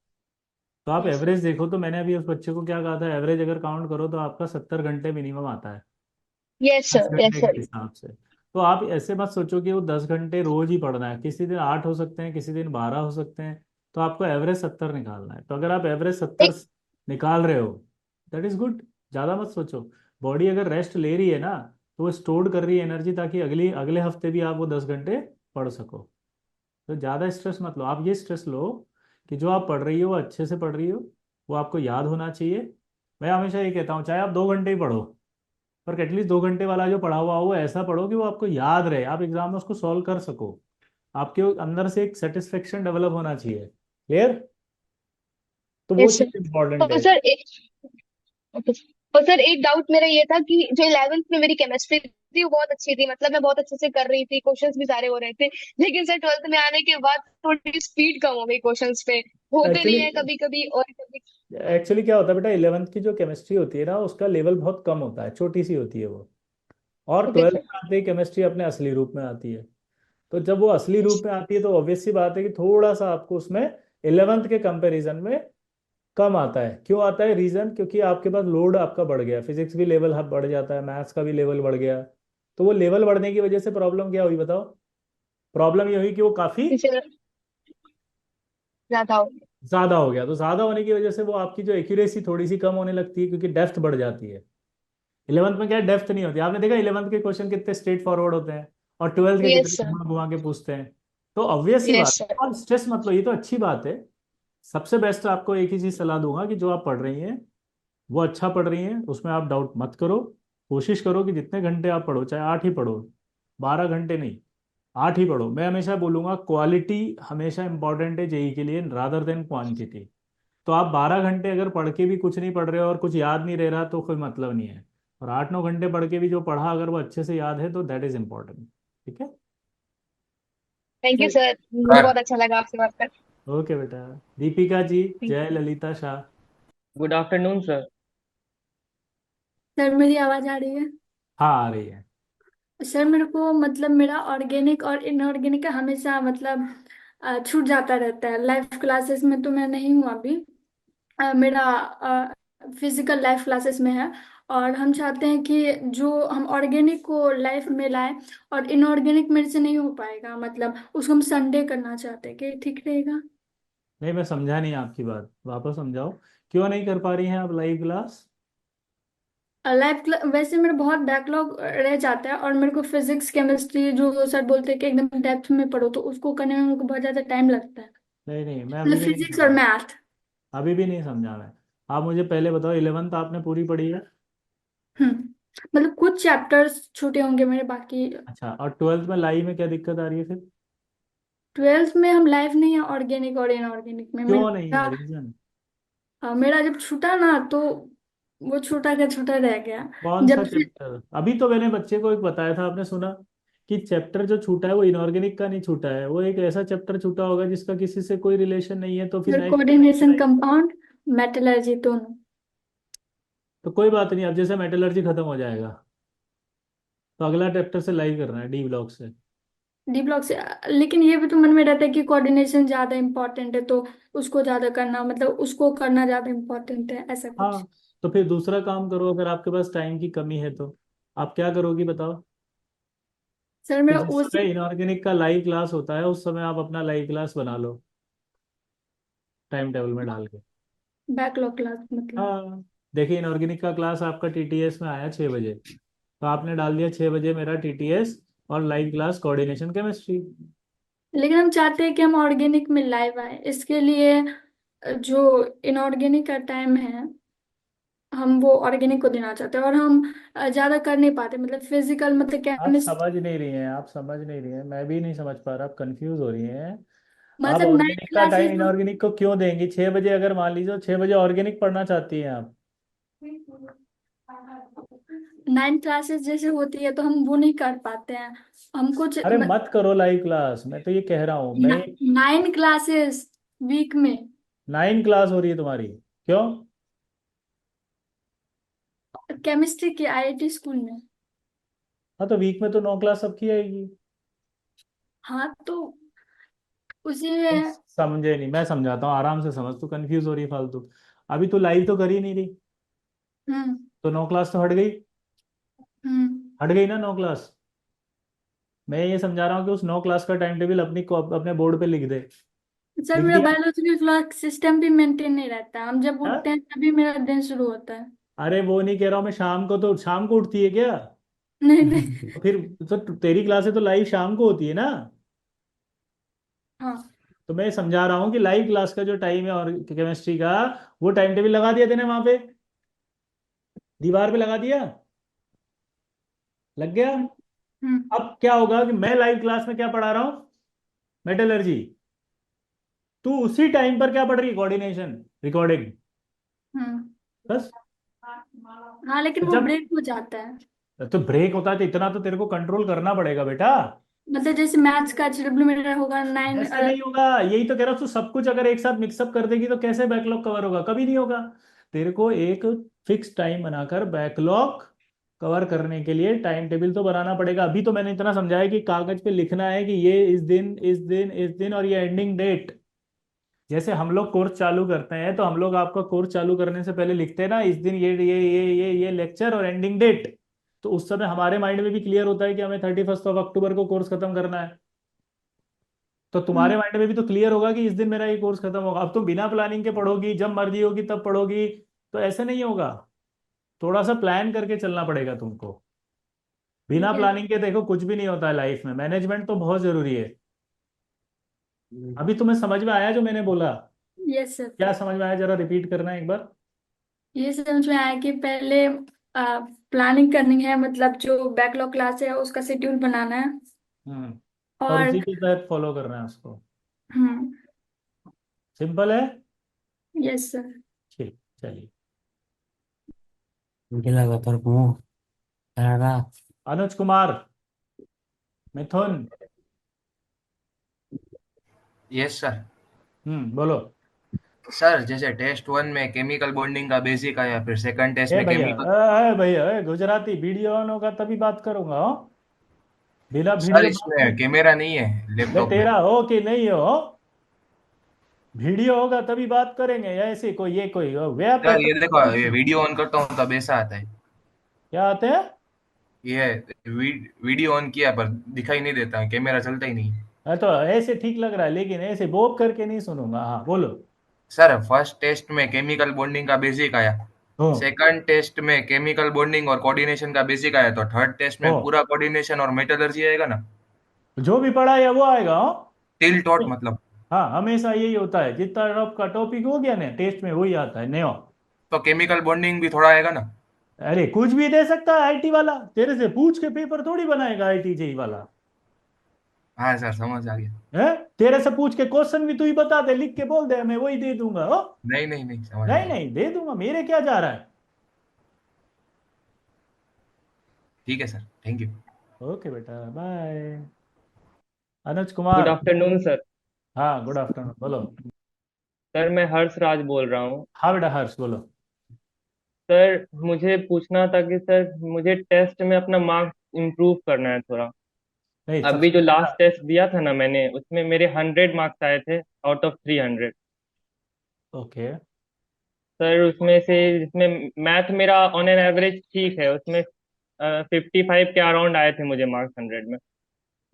तो आप यस एवरेज देखो, तो मैंने अभी उस बच्चे को क्या कहा था, एवरेज अगर काउंट करो तो आपका 70 घंटे मिनिमम आता है, यस 10 सर। यस घंटे के सर। हिसाब से। तो आप ऐसे मत सोचो कि वो 10 घंटे रोज ही पढ़ना है, किसी दिन 8 हो सकते हैं, किसी दिन 12 हो सकते हैं। तो आपको एवरेज 70 निकालना है, तो अगर आप एवरेज 70 एक निकाल रहे हो, दैट इज गुड। ज़्यादा मत सोचो। बॉडी अगर रेस्ट ले रही है ना, तो वो स्टोर कर रही है एनर्जी, ताकि अगले हफ्ते भी आप वो 10 घंटे पढ़ सको। तो ज़्यादा स्ट्रेस मत लो, आप ये स्ट्रेस लो कि जो आप पढ़ रही हो वो अच्छे से पढ़ रही हो, वो आपको याद होना चाहिए। मैं हमेशा ये कहता हूँ, चाहे आप 2 घंटे ही पढ़ो, पर एटलीस्ट 2 घंटे वाला जो पढ़ा हुआ हो वो ऐसा पढ़ो कि वो आपको याद रहे, आप एग्जाम में उसको सॉल्व कर सको। आपके अंदर से एक सेटिस्फेक्शन डेवलप होना चाहिए। क्लियर? तो वो यस सर। चीज़ इंपॉर्टेंट तो है। Sir okay. और सर एक डाउट मेरा ये था कि जो 11th में मेरी केमिस्ट्री थी वो बहुत अच्छी थी, मतलब मैं बहुत अच्छे से कर रही थी, क्वेश्चंस भी सारे हो रहे थे। लेकिन सर 12th में आने के बाद थोड़ी स्पीड कम हो गई, क्वेश्चंस पे होते नहीं एक्चुअली है कभी कभी और कभी। एक्चुअली क्या होता है बेटा, 11th की जो केमिस्ट्री होती है ना, उसका लेवल बहुत कम होता है, छोटी सी होती है वो। और ओके 12th सर। में आते ही केमिस्ट्री अपने असली रूप में आती है। तो जब वो असली रूप में आती है तो ऑब्वियस सी बात है कि थोड़ा सा आपको उसमें 11th के कंपैरिजन में कम आता है। क्यों आता है? रीजन, क्योंकि आपके पास लोड आपका बढ़ गया, फिजिक्स भी लेवल बढ़ जाता है, मैथ्स का भी लेवल बढ़ गया। तो वो लेवल बढ़ने की वजह से प्रॉब्लम क्या हुई बताओ? प्रॉब्लम ये हुई कि वो काफी सर ज्यादा हो गया। ज्यादा हो गया। तो ज्यादा होने की वजह से वो आपकी जो एक्यूरेसी थोड़ी सी कम होने लगती है, क्योंकि डेप्थ बढ़ जाती है। इलेवंथ में क्या डेप्थ नहीं होती। आपने देखा इलेवंथ के क्वेश्चन कितने स्ट्रेट फॉरवर्ड होते हैं और ट्वेल्थ के यस कितने सर। घुमा घुमा के पूछते हैं। तो ऑब्वियस सी बात यस है, सर। और स्ट्रेस मत लो, ये तो अच्छी बात है। सबसे बेस्ट आपको एक ही चीज सलाह दूंगा कि जो आप पढ़ रही हैं वो अच्छा पढ़ रही हैं, उसमें आप डाउट मत करो। कोशिश करो कि जितने घंटे आप पढ़ो, चाहे 8 ही पढ़ो, 12 घंटे नहीं, 8 ही पढ़ो। मैं हमेशा बोलूंगा क्वालिटी हमेशा इंपॉर्टेंट है जेई के लिए रादर देन क्वांटिटी। तो आप 12 घंटे अगर पढ़ के भी कुछ नहीं पढ़ रहे हो और कुछ याद नहीं रह रहा तो कोई मतलब नहीं है। और 8-9 घंटे पढ़ के भी जो पढ़ा अगर वो अच्छे से याद है तो दैट इज इम्पोर्टेंट। ठीक है। थैंक यू चल, सर, मुझे बहुत अच्छा लगा आपसे बात कर। ओके बेटा। दीपिका जी, थैंक जय you. Lalita Shah. Good afternoon sir. Sir मेरी आवाज आ रही है? हाँ आ रही है। सर मेरे को मतलब मेरा ऑर्गेनिक और इनऑर्गेनिक का हमेशा मतलब छूट जाता रहता है। लाइफ क्लासेस में तो मैं नहीं हूँ अभी। मेरा फिजिकल लाइफ क्लासेस में है। और हम चाहते हैं कि जो हम ऑर्गेनिक को लाइफ में लाएं, और इनऑर्गेनिक मेरे से नहीं हो पाएगा, मतलब उसको हम संडे करना चाहते हैं, कि ठीक रहेगा? नहीं, मैं समझा नहीं आपकी बात, वापस समझाओ। क्यों नहीं कर पा रही हैं आप लाइव क्लास? वैसे मेरा बहुत बैकलॉग रह जाता है, और मेरे को फिजिक्स केमिस्ट्री जो सर बोलते हैं कि एकदम डेप्थ में पढ़ो, तो उसको करने में मेरे को बहुत ज्यादा टाइम लगता है। नहीं नहीं, मैं अभी मतलब भी नहीं फिजिक्स और समझा। मैथ। अभी भी नहीं समझा मैं। आप मुझे पहले बताओ, इलेवंथ आपने पूरी पढ़ी है? मतलब कुछ चैप्टर्स छूटे होंगे मेरे बाकी। अच्छा, और ट्वेल्थ में लाइव में क्या दिक्कत आ रही है फिर? ट्वेल्थ में हम लाइफ नहीं है ऑर्गेनिक और इनऑर्गेनिक में। क्यों नहीं मेरा है, रीजन? मेरा जब छूटा ना, तो वो छूटा का छूटा रह गया। कौन सा जब से चैप्टर? अभी तो मैंने बच्चे को एक बताया था, आपने सुना? कि चैप्टर जो छूटा है वो इनऑर्गेनिक का नहीं छूटा है, वो एक ऐसा चैप्टर छूटा होगा जिसका किसी से कोई रिलेशन नहीं है, तो फिर नेक्स्ट कोऑर्डिनेशन कंपाउंड मेटलर्जी दोनों। तो कोई बात नहीं, अब जैसे मेटलर्जी खत्म हो जाएगा तो अगला चैप्टर से लाइव करना है, डी ब्लॉक से। डी ब्लॉक से। लेकिन ये भी तो मन में रहता है कि कोऑर्डिनेशन ज्यादा इम्पोर्टेंट है, तो उसको ज्यादा करना, मतलब उसको करना ज्यादा इम्पोर्टेंट है, ऐसा कुछ। हाँ, तो फिर दूसरा काम करो, अगर आपके पास टाइम की कमी है तो आप क्या करोगी बताओ? सर कि मेरा जिस ओसी समय इनऑर्गेनिक का लाइव क्लास होता है उस समय आप अपना लाइव क्लास बना लो, टाइम टेबल में डाल के। बैकलॉग क्लास मतलब। हाँ, देखिए इनऑर्गेनिक का क्लास आपका टीटीएस में आया 6 बजे, तो आपने डाल दिया 6 बजे मेरा टीटीएस और लाइव क्लास कोऑर्डिनेशन केमिस्ट्री। लेकिन हम चाहते हैं कि हम ऑर्गेनिक में लाइव आए, इसके लिए जो इनऑर्गेनिक का टाइम है हम वो ऑर्गेनिक को देना चाहते हैं, और हम ज्यादा कर नहीं पाते, मतलब फिजिकल मतलब आप केमिस्ट्री। समझ नहीं रही हैं, आप समझ नहीं रही हैं, मैं भी नहीं समझ पा रहा, आप कंफ्यूज हो रही हैं। आप मतलब नाइन ऑर्गेनिक का टाइम क्लासेस इनऑर्गेनिक को क्यों देंगी? 6 बजे, अगर मान लीजिए 6 बजे ऑर्गेनिक पढ़ना चाहती हैं आप। 9 क्लासेस जैसे होती है तो हम वो नहीं कर पाते हैं। हम कुछ अरे मत करो लाइव क्लास, मैं तो ये कह रहा हूँ मैं। 9 क्लासेस वीक में। 9 क्लास हो रही है तुम्हारी? क्यों? केमिस्ट्री की आईआईटी स्कूल में। हाँ, तो वीक में तो 9 क्लास सबकी आएगी। हाँ तो उसी तुम में। समझे नहीं, मैं समझाता हूँ, आराम से समझ, तू कंफ्यूज हो रही है फालतू। अभी तो लाइव तो कर ही नहीं रही, हम्म। तो 9 क्लास तो हट गई। हम्म। हट गई ना 9 क्लास। मैं ये समझा रहा हूँ कि उस 9 क्लास का टाइम टेबल अपने बोर्ड पे लिख दे। सर लिख मेरा दिया? बायोलॉजिकल क्लॉक सिस्टम भी मेंटेन नहीं रहता, हम जब हाँ? उठते हैं तभी मेरा दिन शुरू होता है। अरे वो नहीं कह रहा हूँ मैं, शाम को, तो शाम को उठती है क्या? नहीं नहीं। तो फिर तो तेरी क्लासेस तो लाइव शाम को होती है ना? हाँ। तो मैं समझा रहा हूँ कि लाइव क्लास का जो टाइम है और केमिस्ट्री का, वो टाइम टेबल लगा दिया तेने वहां पे, दीवार पे लगा दिया, लग गया? हम्म। अब क्या होगा कि मैं लाइव क्लास में क्या पढ़ा रहा हूँ? मेटलर्जी। तू उसी टाइम पर क्या पढ़ रही है? Coordination, recording. हम्म। बस। हाँ लेकिन तो वो जब ब्रेक हो जाता है। तो ब्रेक होता है तो इतना तो तेरे को कंट्रोल करना पड़ेगा बेटा। मतलब जैसे मैथ्स का एचडब्ल्यू मेरा होगा 9। ऐसे नहीं होगा, यही तो कह रहा हूँ, तू सब कुछ अगर एक साथ मिक्सअप कर देगी तो कैसे बैकलॉग कवर होगा? कभी नहीं होगा। तेरे को एक फिक्स टाइम बनाकर बैकलॉग कवर करने के लिए टाइम टेबल तो बनाना पड़ेगा। अभी तो मैंने इतना समझाया कि कागज पे लिखना है कि ये इस दिन, इस दिन, इस दिन, और ये एंडिंग डेट। जैसे हम लोग कोर्स चालू करते हैं तो हम लोग आपका कोर्स चालू करने से पहले लिखते हैं ना, इस दिन ये लेक्चर और एंडिंग डेट। तो उस समय हमारे माइंड में भी क्लियर होता है कि हमें 31 अक्टूबर को कोर्स खत्म करना है। तो तुम्हारे माइंड में भी तो क्लियर होगा कि इस दिन मेरा ये कोर्स खत्म होगा। अब तुम बिना प्लानिंग के पढ़ोगी, जब मर्जी होगी तब पढ़ोगी, तो ऐसे नहीं होगा। थोड़ा सा प्लान करके चलना पड़ेगा तुमको। बिना ठीक है। प्लानिंग के देखो कुछ भी नहीं होता है लाइफ में, मैनेजमेंट तो बहुत जरूरी है। अभी तुम्हें समझ में आया जो मैंने बोला? Yes sir. क्या समझ में आया, जरा रिपीट करना एक बार। ये समझ में आया कि पहले प्लानिंग करनी है, मतलब जो बैकलॉग क्लास है उसका शेड्यूल बनाना है। हम्म। और और उसी के तहत फॉलो करना है उसको। हम्म। सिंपल है। Yes sir. ठीक, चलिए। मुझे लगा पर मुंह लगा। अनुज कुमार, मिथुन। Yes sir. बोलो। सर जैसे टेस्ट वन में केमिकल बॉन्डिंग का बेसिक आया, फिर सेकंड टेस्ट ए में भैया, केमिकल। भैया, गुजराती वीडियो ऑन होगा तभी बात करूंगा हो। बिना सर वीडियो बात इसमें नहीं। कैमरा नहीं है ले लैपटॉप में। तेरा हो कि नहीं हो, वीडियो होगा तभी बात करेंगे, या ऐसे कोई ये कोई सर ये देखो, व्यापार। ये वीडियो ऑन करता हूँ तब ऐसा आता है। क्या आते हैं? ये वीडियो ऑन किया पर दिखाई नहीं देता, कैमरा चलता ही नहीं। हाँ, तो ऐसे ठीक लग रहा है, लेकिन ऐसे बोप करके नहीं सुनूंगा। हाँ बोलो। सर फर्स्ट टेस्ट में केमिकल बॉन्डिंग का बेसिक आया, हो सेकंड टेस्ट में केमिकल बॉन्डिंग और कोऑर्डिनेशन का बेसिक आया, तो थर्ड टेस्ट हो में पूरा कोऑर्डिनेशन और मेटलर्जी आएगा ना। जो भी पढ़ा है वो आएगा हो। टिल टॉट मतलब। हाँ, हमेशा यही होता है, जितना आपका टॉपिक हो गया ना टेस्ट में वही आता है नया। तो केमिकल बॉन्डिंग भी थोड़ा आएगा ना। अरे कुछ भी दे सकता है आईटी वाला, तेरे से पूछ के पेपर थोड़ी बनाएगा आईटी जेई वाला। हाँ सर समझ आ गया। है, तेरे से पूछ के क्वेश्चन भी तू ही बता दे, लिख के बोल दे, मैं वही दे दूंगा हो। नहीं नहीं नहीं, समझ आ नहीं गया। नहीं, दे दूंगा, मेरे क्या जा रहा है। ठीक है सर, थैंक यू। ओके बेटा, bye. Anuj good Kumar. Afternoon sir. हाँ, गुड आफ्टरनून, बोलो। सर मैं हर्ष राज बोल रहा हूँ। हाँ बेटा, हर्ष बोलो। सर मुझे पूछना था कि सर मुझे टेस्ट में अपना मार्क्स इम्प्रूव करना है थोड़ा। नहीं, अभी सबसे जो पहला। लास्ट टेस्ट दिया था ना मैंने, उसमें मेरे 100 मार्क्स आए थे आउट ऑफ 300। ओके। सर उसमें से जिसमें मैथ मेरा ऑन एन एवरेज ठीक है, उसमें 55 के अराउंड आए थे मुझे मार्क्स 100 में।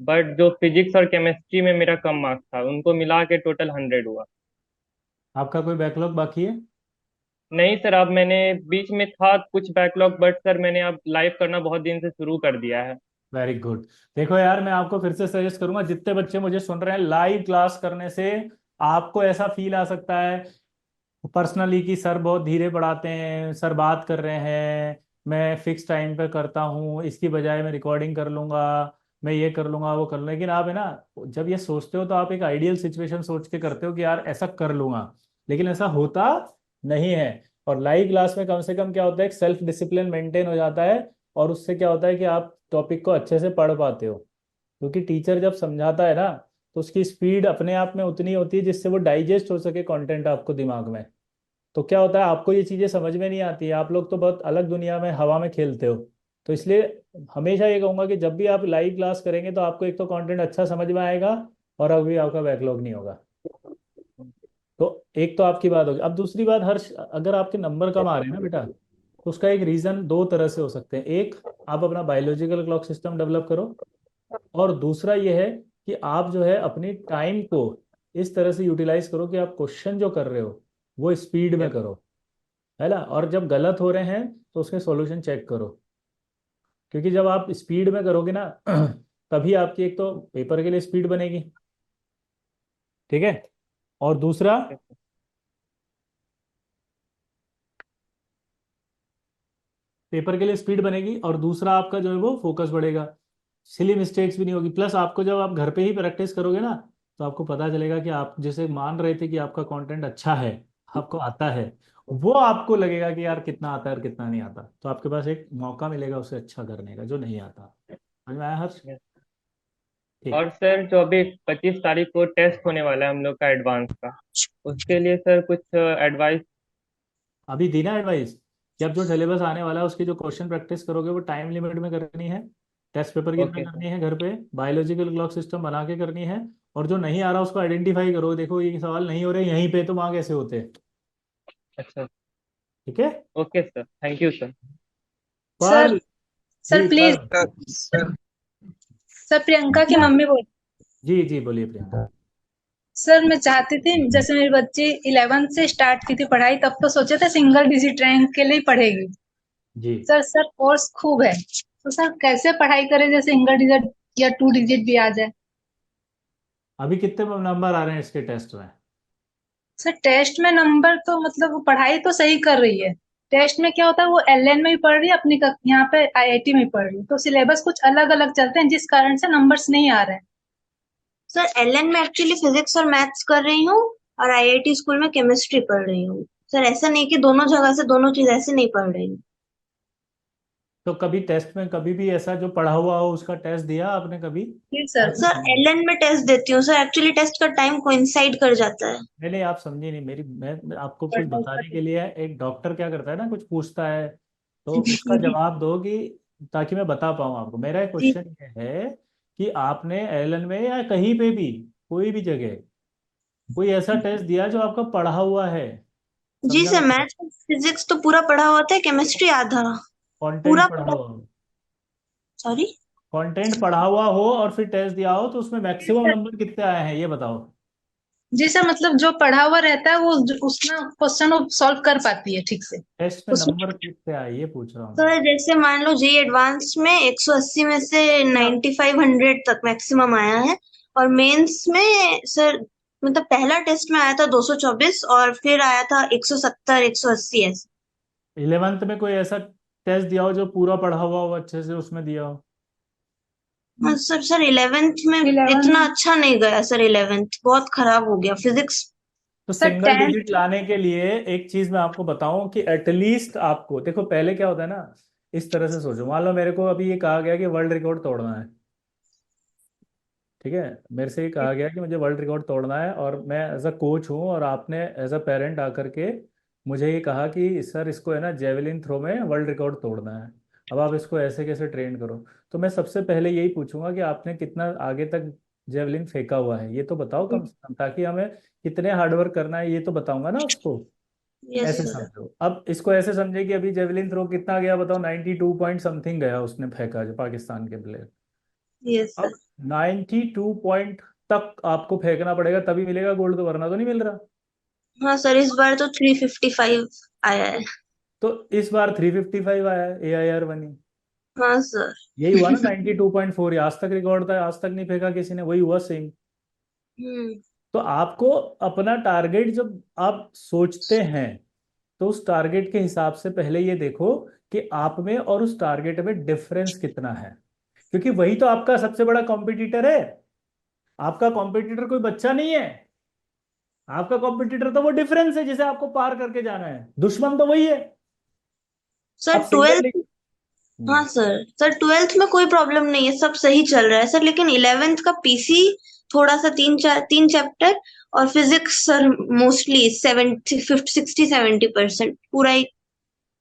बट जो फिजिक्स और केमिस्ट्री में मेरा कम मार्क्स था, उनको मिला के टोटल 100 हुआ। आपका कोई बैकलॉग बाकी है? नहीं सर, अब मैंने बीच में था कुछ बैकलॉग, बट सर मैंने अब लाइव करना बहुत दिन से शुरू कर दिया है। Very good. देखो यार, मैं आपको फिर से सजेस्ट करूंगा, जितने बच्चे मुझे सुन रहे हैं, लाइव क्लास करने से आपको ऐसा फील आ सकता है पर्सनली कि सर बहुत धीरे पढ़ाते हैं, सर बात कर रहे हैं, मैं फिक्स टाइम पे करता हूँ, इसकी बजाय मैं रिकॉर्डिंग कर लूंगा, मैं ये कर लूंगा वो कर लूंगा। लेकिन आप है ना, जब ये सोचते हो तो आप एक आइडियल सिचुएशन सोच के करते हो कि यार ऐसा कर लूंगा, लेकिन ऐसा होता नहीं है। और लाइव क्लास में कम से कम क्या होता है, एक सेल्फ डिसिप्लिन मेंटेन हो जाता है, और उससे क्या होता है कि आप टॉपिक को अच्छे से पढ़ पाते हो। क्योंकि टीचर जब समझाता है ना, तो उसकी स्पीड अपने आप में उतनी होती है जिससे वो डाइजेस्ट हो सके कंटेंट आपको दिमाग में। तो क्या होता है, आपको ये चीजें समझ में नहीं आती है, आप लोग तो बहुत अलग दुनिया में हवा में खेलते हो। तो इसलिए हमेशा ये कहूंगा कि जब भी आप लाइव क्लास करेंगे तो आपको एक तो कंटेंट अच्छा समझ में आएगा, और अभी आपका बैकलॉग नहीं होगा। तो एक तो आपकी बात होगी। अब दूसरी बात, हर्ष, अगर आपके नंबर कम आ रहे हैं ना बेटा, तो उसका एक रीजन दो तरह से हो सकते हैं। एक, आप अपना बायोलॉजिकल क्लॉक सिस्टम डेवलप करो, और दूसरा ये है कि आप जो है अपनी टाइम को इस तरह से यूटिलाइज करो कि आप क्वेश्चन जो कर रहे हो वो स्पीड में करो, है ना। और जब गलत हो रहे हैं तो उसके सॉल्यूशन चेक करो, क्योंकि जब आप स्पीड में करोगे ना तभी आपकी एक तो पेपर के लिए स्पीड बनेगी, ठीक है, और दूसरा पेपर के लिए स्पीड बनेगी, और दूसरा आपका जो है वो फोकस बढ़ेगा, सिली मिस्टेक्स भी नहीं होगी। प्लस आपको जब आप घर पे ही प्रैक्टिस करोगे ना, तो आपको पता चलेगा कि आप जैसे मान रहे थे कि आपका कंटेंट अच्छा है, आपको आता है, वो आपको लगेगा कि यार कितना आता है और कितना नहीं आता, तो आपके पास एक मौका मिलेगा उसे अच्छा करने का जो नहीं आता। समझ में आया हर्ष? ठीक। और सर जो अभी 25 तारीख को टेस्ट होने वाला है हम लोग का एडवांस का, उसके लिए सर कुछ एडवाइस। अभी दी ना एडवाइस कि अब जो सिलेबस आने वाला है उसकी जो क्वेश्चन प्रैक्टिस करोगे वो टाइम लिमिट में करनी है, टेस्ट पेपर की तरह ओके सर। करनी है, घर पे बायोलॉजिकल क्लॉक सिस्टम बना के करनी है। और जो नहीं आ रहा उसको आइडेंटिफाई करो, देखो ये सवाल नहीं हो रहे यहीं पे, तो वहाँ कैसे होते हैं। अच्छा। ठीक है। Okay sir, thank you sir. Sir पर सर जी प्लीज। पर सर प्रियंका की मम्मी बोल। जी जी, बोलिए प्रियंका। सर मैं चाहती थी, जैसे मेरी बच्ची 11th से स्टार्ट की थी पढ़ाई, तब तो सोचे थे सिंगल डिजिट रैंक के लिए पढ़ेगी। जी। सर कोर्स खूब है, तो सर कैसे पढ़ाई करें जैसे सिंगल डिजिट या 2 डिजिट भी आ जाए? अभी कितने नंबर आ रहे हैं इसके टेस्ट में? सर टेस्ट में नंबर तो मतलब वो पढ़ाई तो सही कर रही है। टेस्ट में क्या होता है, वो एलएन में ही पढ़ रही है अपनी यहाँ पे आईआईटी में ही पढ़ रही है, तो सिलेबस कुछ अलग अलग चलते हैं जिस कारण से नंबर्स नहीं आ रहे हैं। सर एलएन में एक्चुअली फिजिक्स और मैथ्स कर रही हूँ और आईआईटी स्कूल में केमिस्ट्री पढ़ रही हूँ। सर ऐसा नहीं कि दोनों जगह से दोनों चीज ऐसे नहीं पढ़ रही हूँ। तो कभी टेस्ट में कभी भी ऐसा जो पढ़ा हुआ हो उसका टेस्ट दिया आपने कभी? जी सर। ऐसा सर एलएन में टेस्ट देती हूँ सर, एक्चुअली टेस्ट का टाइम कोइंसाइड कर जाता है। नहीं नहीं, आप समझे नहीं मेरी, मैं आपको कुछ बताने के लिए, एक डॉक्टर क्या करता है ना, कुछ पूछता है तो उसका जवाब दो कि, ताकि मैं बता पाऊँ आपको। मेरा एक जी क्वेश्चन ये है कि आपने एलन में या कहीं पे भी, कोई भी जगह, कोई ऐसा टेस्ट दिया जो आपका पढ़ा हुआ है? जी समझा सर, मेरी बात? मैथ्स फिजिक्स तो पूरा पढ़ा हुआ था, केमिस्ट्री आधा। पूरा कंटेंट पढ़ा पढ़ा। हुआ हो, सॉरी। कंटेंट पढ़ा हुआ हो और फिर टेस्ट दिया हो, तो उसमें मैक्सिमम नंबर कितने आए हैं ये बताओ। जी सर, मतलब जो पढ़ा हुआ रहता है वो उसमें क्वेश्चन वो सॉल्व कर पाती है ठीक से टेस्ट में उसमें। नंबर कितने आए ये पूछ रहा हूँ मैं। सर जैसे मान लो जी एडवांस में 180 में से 9500 तक मैक्सिमम आया है। और मेंस में सर मतलब पहला टेस्ट में आया था 224 और फिर आया था 170 180 ऐसे। 11th में कोई ऐसा टेस्ट दिया हो जो पूरा पढ़ा हुआ हो, अच्छे से उसमें दिया हो? हाँ सर, सर 11th में 11 इतना अच्छा नहीं गया सर, 11th बहुत खराब हो गया फिजिक्स। तो सर सिंगल 10। डिजिट लाने के लिए एक चीज मैं आपको बताऊं कि एटलीस्ट आपको देखो, पहले क्या होता है ना, इस तरह से सोचो, मान लो मेरे को अभी ये कहा गया कि वर्ल्ड रिकॉर्ड तोड़ना है, ठीक है, मेरे से ये कहा गया कि मुझे वर्ल्ड रिकॉर्ड तोड़ना है, और मैं एज अ कोच हूँ, और आपने एज अ पेरेंट आकर के मुझे ये कहा कि सर इसको है ना जेवलिन थ्रो में वर्ल्ड रिकॉर्ड तोड़ना है, अब आप इसको ऐसे कैसे ट्रेन करो। तो मैं सबसे पहले यही पूछूंगा कि आपने कितना आगे तक जेवलिन फेंका हुआ है ये तो बताओ कम से कम, ताकि हमें कितने हार्डवर्क करना है ये तो बताऊंगा ना उसको। यस ऐसे सर। समझो, अब इसको ऐसे समझे कि अभी जेवलिन थ्रो कितना गया बताओ, 92 पॉइंट समथिंग गया उसने फेंका, जो पाकिस्तान के प्लेयर। Yes sir. अब 92 पॉइंट तक आपको फेंकना पड़ेगा तभी मिलेगा गोल्ड, तो वरना तो नहीं मिल रहा। हाँ सर, इस बार तो 355 आया है। तो इस बार 355 आया है, AIR बनी। हाँ सर। यही हुआ ना 92.4, आज तक रिकॉर्ड था, आज तक नहीं फेंका किसी ने, वही हुआ सेम। हम्म। तो आपको अपना टारगेट जब आप सोचते हैं, तो उस टारगेट के हिसाब से पहले ये देखो कि आप में और उस टारगेट में डिफरेंस कितना है, क्योंकि वही तो आपका सबसे बड़ा कॉम्पिटिटर है। आपका कॉम्पिटिटर कोई बच्चा नहीं है, आपका कॉम्पिटिटर तो वो डिफरेंस है जिसे आपको पार करके जाना है, दुश्मन तो वही है। सर अब सिंगल। 12th। हाँ सर, सर 12th में कोई प्रॉब्लम नहीं है, सब सही चल रहा है सर, लेकिन 11th का पीसी थोड़ा सा तीन चैप्टर और फिजिक्स सर मोस्टली 60-70% पूरा ही।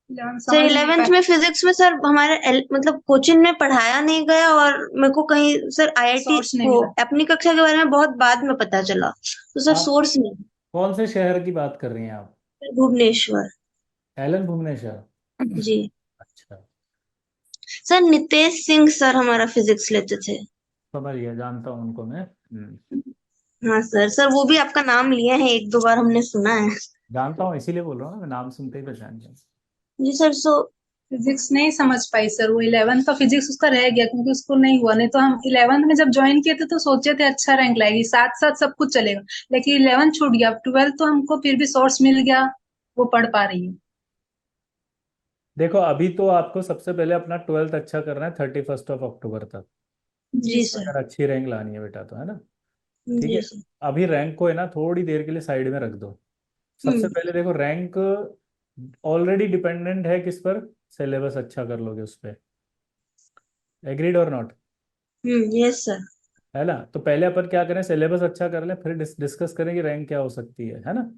11 सर समझ नहीं 11th पाए। में फिजिक्स में सर हमारे मतलब कोचिंग में पढ़ाया नहीं गया, और मेरे को कहीं सर आईआईटी सोर्स नहीं वो मिला। अपनी कक्षा के बारे में बहुत बाद में पता चला, तो सर आप सोर्स नहीं। कौन से शहर की बात कर रही हैं आप? भुवनेश्वर। एलन भुवनेश्वर। जी। अच्छा। सर नितेश सिंह सर हमारा फिजिक्स लेते थे। समझ गया, जानता हूँ उनको मैं। हाँ सर, सर वो भी आपका नाम लिया है, एक दो बार हमने सुना है। जानता हूँ, इसीलिए बोल रहा हूँ ना, मैं नाम सुनते ही पहचान गया। जी सर। सो फिजिक्स नहीं समझ पाई सर, वो 11 का फिजिक्स उसका रह गया क्योंकि उसको नहीं हुआ, नहीं तो हम 11 में जब ज्वाइन किए थे तो सोचे थे अच्छा रैंक लाएगी, साथ साथ सब कुछ चलेगा, लेकिन 11 छूट गया, 12 तो हमको फिर भी सोर्स मिल गया, वो पढ़ पा रही है। देखो अभी तो आपको सबसे पहले अपना 12th अच्छा करना है 31 अक्टूबर तक, जी जी सर। अगर अच्छी रैंक लानी है बेटा तो, है ना? ठीक जी है। सर। अभी रैंक को है ना थोड़ी देर के लिए साइड में रख दो। सबसे हम्म। पहले देखो रैंक ऑलरेडी डिपेंडेंट है किस पर, सिलेबस अच्छा कर लोगे उस पर। एग्रीड और नॉट? Yes sir. है ना? तो पहले अपन क्या करें, सिलेबस अच्छा कर लें, फिर डिस्कस करें कि रैंक क्या हो सकती है ना?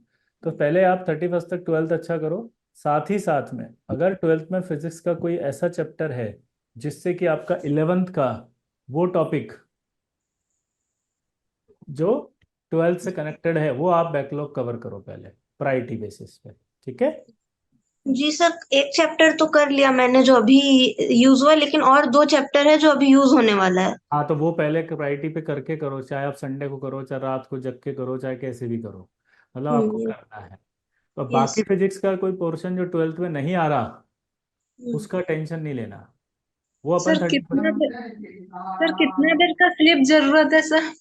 तो पहले आप 31 तक 12th अच्छा करो। साथ ही साथ में अगर 12th में फिजिक्स का कोई ऐसा चैप्टर है जिससे कि आपका 11th का वो टॉपिक जो 12th से कनेक्टेड है, वो आप बैकलॉग कवर करो पहले प्रायोरिटी बेसिस पे, ठीक है? जी सर, एक चैप्टर तो कर लिया मैंने जो अभी यूज हुआ, लेकिन और दो चैप्टर है जो अभी यूज होने वाला है। हाँ तो वो पहले प्रायोरिटी पे करके करो, चाहे आप संडे को करो, चाहे रात को जग के करो, चाहे कैसे भी करो, मतलब आपको करना है। तो बाकी यस। फिजिक्स का कोई पोर्शन जो 12th में नहीं आ रहा, उसका टेंशन नहीं लेना। वो अपन सर 30%। सर कितना देर का स्लीप जरूरत है सर?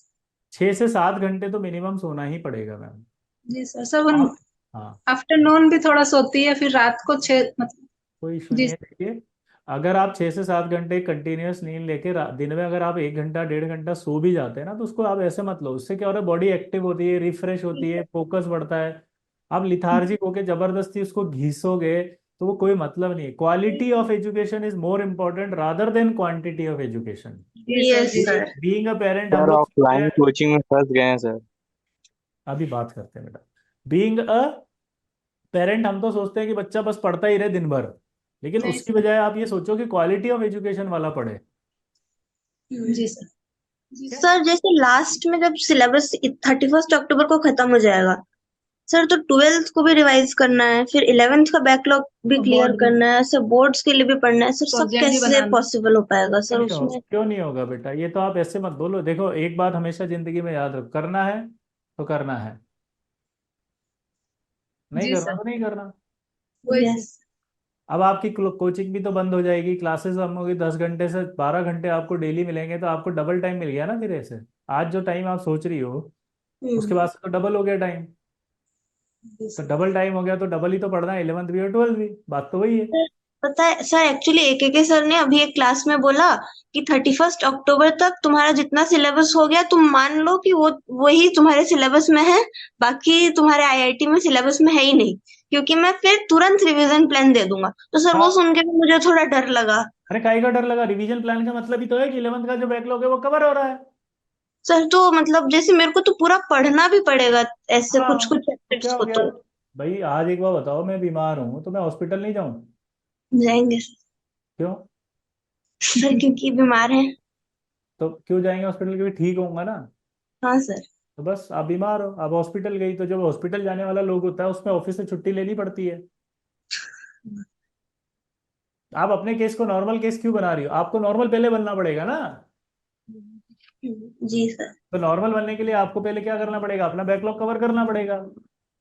6 से 7 घंटे तो मिनिमम सोना ही पड़ेगा मैम। जी सर। सर वो आप, हाँ, आफ्टरनून भी थोड़ा सोती है, फिर रात को 6 मतलब। कोई इशू जी नहीं है। देखिए, अगर आप 6 से 7 घंटे कंटिन्यूअस नींद लेके दिन में अगर आप 1 घंटा 1.5 घंटा सो भी जाते हैं ना, तो उसको आप ऐसे मत लो। उससे क्या हो रहा है, बॉडी एक्टिव होती है, रिफ्रेश होती है, फोकस बढ़ता है। आप लिथार्जिक होके जबरदस्ती उसको घिसोगे तो वो कोई मतलब नहीं है। Quality of education is more important rather than quantity of education. Yes sir. Being a parent हम सर लोग सोचते ऑफलाइन हैं, कोचिंग में फंस गए हैं सर। अभी बात करते हैं बेटा। बीइंग अ पेरेंट हम तो सोचते हैं कि बच्चा बस पढ़ता ही रहे दिन भर, लेकिन नहीं उसकी सर। बजाय आप ये सोचो कि क्वालिटी ऑफ एजुकेशन वाला पढ़े। जी सर। क्या? सर जैसे लास्ट में जब सिलेबस 31 अक्टूबर को खत्म हो जाएगा सर, तो 12th को भी रिवाइज करना है, फिर 11th का बैकलॉग भी क्लियर बोर्ड भी, करना है सर, बोर्ड्स के लिए भी पढ़ना है सर, सब प्रोजेक्ट भी कैसे बनाना। पॉसिबल हो पाएगा क्यों सर नहीं होगा, उसमें? क्यों नहीं होगा बेटा? ये तो आप ऐसे मत बोलो। देखो, एक बात हमेशा जिंदगी में याद रखो, करना है तो करना है, नहीं जी करना सर। तो नहीं करना। वही यस। अब आपकी कोचिंग भी तो बंद हो जाएगी, क्लासेस हम होगी 10 घंटे से 12 घंटे आपको डेली मिलेंगे, तो आपको डबल टाइम मिल गया ना फिर ऐसे। आज जो टाइम आप सोच रही हो उसके बाद से तो डबल हो गया टाइम। जी तो सर। डबल टाइम हो गया तो डबल ही तो पढ़ना है, 11th भी और 12th भी, बात तो वही है। सर, पता है सर, एक्चुअली एक सर ने अभी एक क्लास में बोला कि 31 अक्टूबर तक तुम्हारा जितना सिलेबस हो गया तुम मान लो कि वो वही तुम्हारे सिलेबस में है, बाकी तुम्हारे आईआईटी में सिलेबस में है ही नहीं, क्योंकि मैं फिर तुरंत रिवीजन प्लान दे दूंगा। तो सर वो हाँ, सुन के भी मुझे थोड़ा डर लगा। अरे काहे का डर लगा? रिवीजन प्लान का मतलब ही तो है कि 11th का जो बैकलॉग है वो कवर हो रहा है। सर तो मतलब जैसे मेरे को तो पूरा पढ़ना भी पड़ेगा ऐसे कुछ हाँ, कुछ तो चैप्टर्स क्या हो को गया? तो। भाई आज एक बार बताओ, मैं बीमार हूँ तो मैं हॉस्पिटल नहीं जाऊँ? जाएंगे सर। क्यों? सर क्योंकि बीमार है। तो क्यों जाएंगे हॉस्पिटल? क्योंकि ठीक होऊंगा ना। हाँ सर। तो बस आप बीमार हो, आप हॉस्पिटल गई, तो जब हॉस्पिटल जाने वाला लोग होता है उसमें ऑफिस से छुट्टी लेनी पड़ती है। आप अपने केस को नॉर्मल केस क्यों बना रही हो? आपको नॉर्मल पहले बनना पड़ेगा ना। जी सर। तो नॉर्मल बनने के लिए आपको पहले क्या करना पड़ेगा? अपना बैकलॉग कवर करना पड़ेगा। और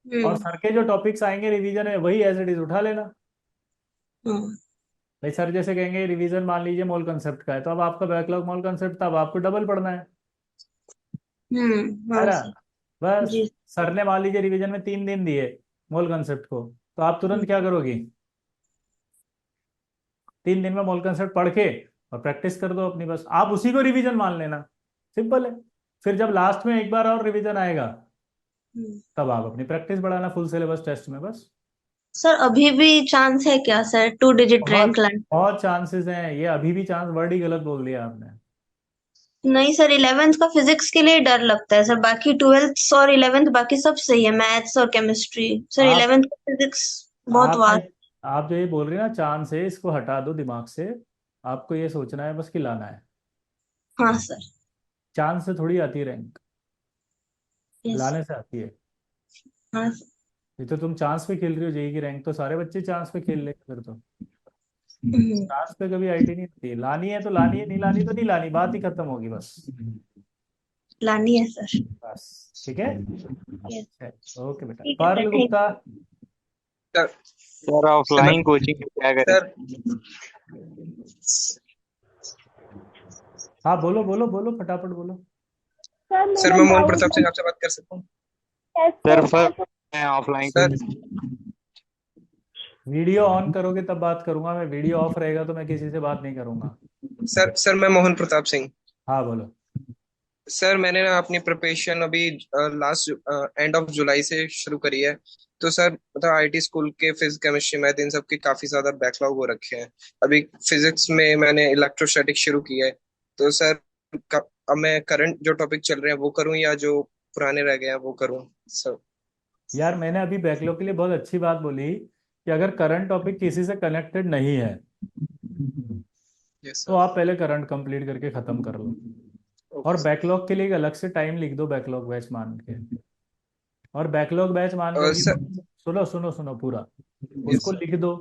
हम्म। सर के जो टॉपिक्स आएंगे रिवीजन में वही एज इट इज उठा लेना। हम्म। भाई सर जैसे कहेंगे रिवीजन मान लीजिए मोल कंसेप्ट का है, तो अब आपका बैकलॉग मोल कंसेप्ट था, अब आपको डबल पढ़ना है है हाँ ना। सर। बस, जी। सर ने मान लीजिए रिवीजन में 3 दिन दिए मोल कंसेप्ट को, तो आप तुरंत क्या करोगी? 3 दिन में मोल कंसेप्ट पढ़ के और प्रैक्टिस कर दो अपनी, बस आप उसी को रिवीजन मान लेना। सिंपल है। फिर जब लास्ट में एक बार और रिवीजन आएगा हम्म। तब आप अपनी प्रैक्टिस बढ़ाना फुल सिलेबस टेस्ट में, बस। सर अभी भी चांस है क्या सर 2 डिजिट बहुत रैंक लाने? बहुत चांसेस हैं। ये अभी भी चांस वर्ड ही गलत बोल दिया आपने। नहीं सर, 11th का फिजिक्स के लिए डर लगता है सर, बाकी 12th और 11th बाकी सब सही है, मैथ्स और केमिस्ट्री। सर आप 11th का फिजिक्स बहुत आपने वास्ट। आप जो ये बोल रहे हैं ना चांस है, इसको हटा दो दिमाग से। आपको ये सोचना है बस कि लाना है। हाँ सर। चांस से थोड़ी आती है रैंक, यस। लाने से आती है। हाँ सर। ये तो तुम चांस पे खेल रही हो, जेई की रैंक तो सारे बच्चे चांस पे खेल लेंगे फिर तो। हम्म। चांस पे कभी आईटी नहीं होती है। लानी है तो लानी है, नहीं लानी तो नहीं लानी, बात ही खत्म होगी बस। लानी है सर। बस ठीक है। यस। ओके बेटा। ठीक है sir, Parul thank Gupta. Sir sir offline coaching में क्या करें? सर हाँ, बोलो बोलो बोलो, फटाफट बोलो। सर मैं मोहन प्रताप सिंह आपसे बात कर सकता हूँ? सर फर्स्ट मैं ऑफलाइन सर वीडियो ऑन करोगे तब बात करूंगा मैं, वीडियो ऑफ रहेगा तो मैं किसी से बात नहीं करूंगा। सर मैं मोहन प्रताप सिंह। हाँ बोलो। सर मैंने ना अपनी प्रिपरेशन अभी लास्ट एंड ऑफ जुलाई से शुरू करी है। तो सर मतलब आईटी स्कूल के फिजिक्स केमिस्ट्री मैथ इन सब के काफी ज्यादा बैकलॉग हो रखे हैं। अभी फिजिक्स में मैंने इलेक्ट्रोस्टैटिक शुरू किया है। तो सर अब मैं करंट जो टॉपिक चल रहे हैं वो करूं या जो पुराने रह गए हैं वो करूं सर? यार मैंने अभी बैकलॉग के लिए बहुत अच्छी बात बोली कि अगर करंट टॉपिक किसी से कनेक्टेड नहीं है यस तो सर। आप पहले करंट कंप्लीट करके खत्म कर लो। ओके और सर। बैकलॉग के लिए एक अलग से टाइम लिख दो, बैकलॉग बैच मान के। और बैकलॉग बैच मान और करके सर सुनो सुनो सुनो पूरा, यस उसको सर। लिख दो।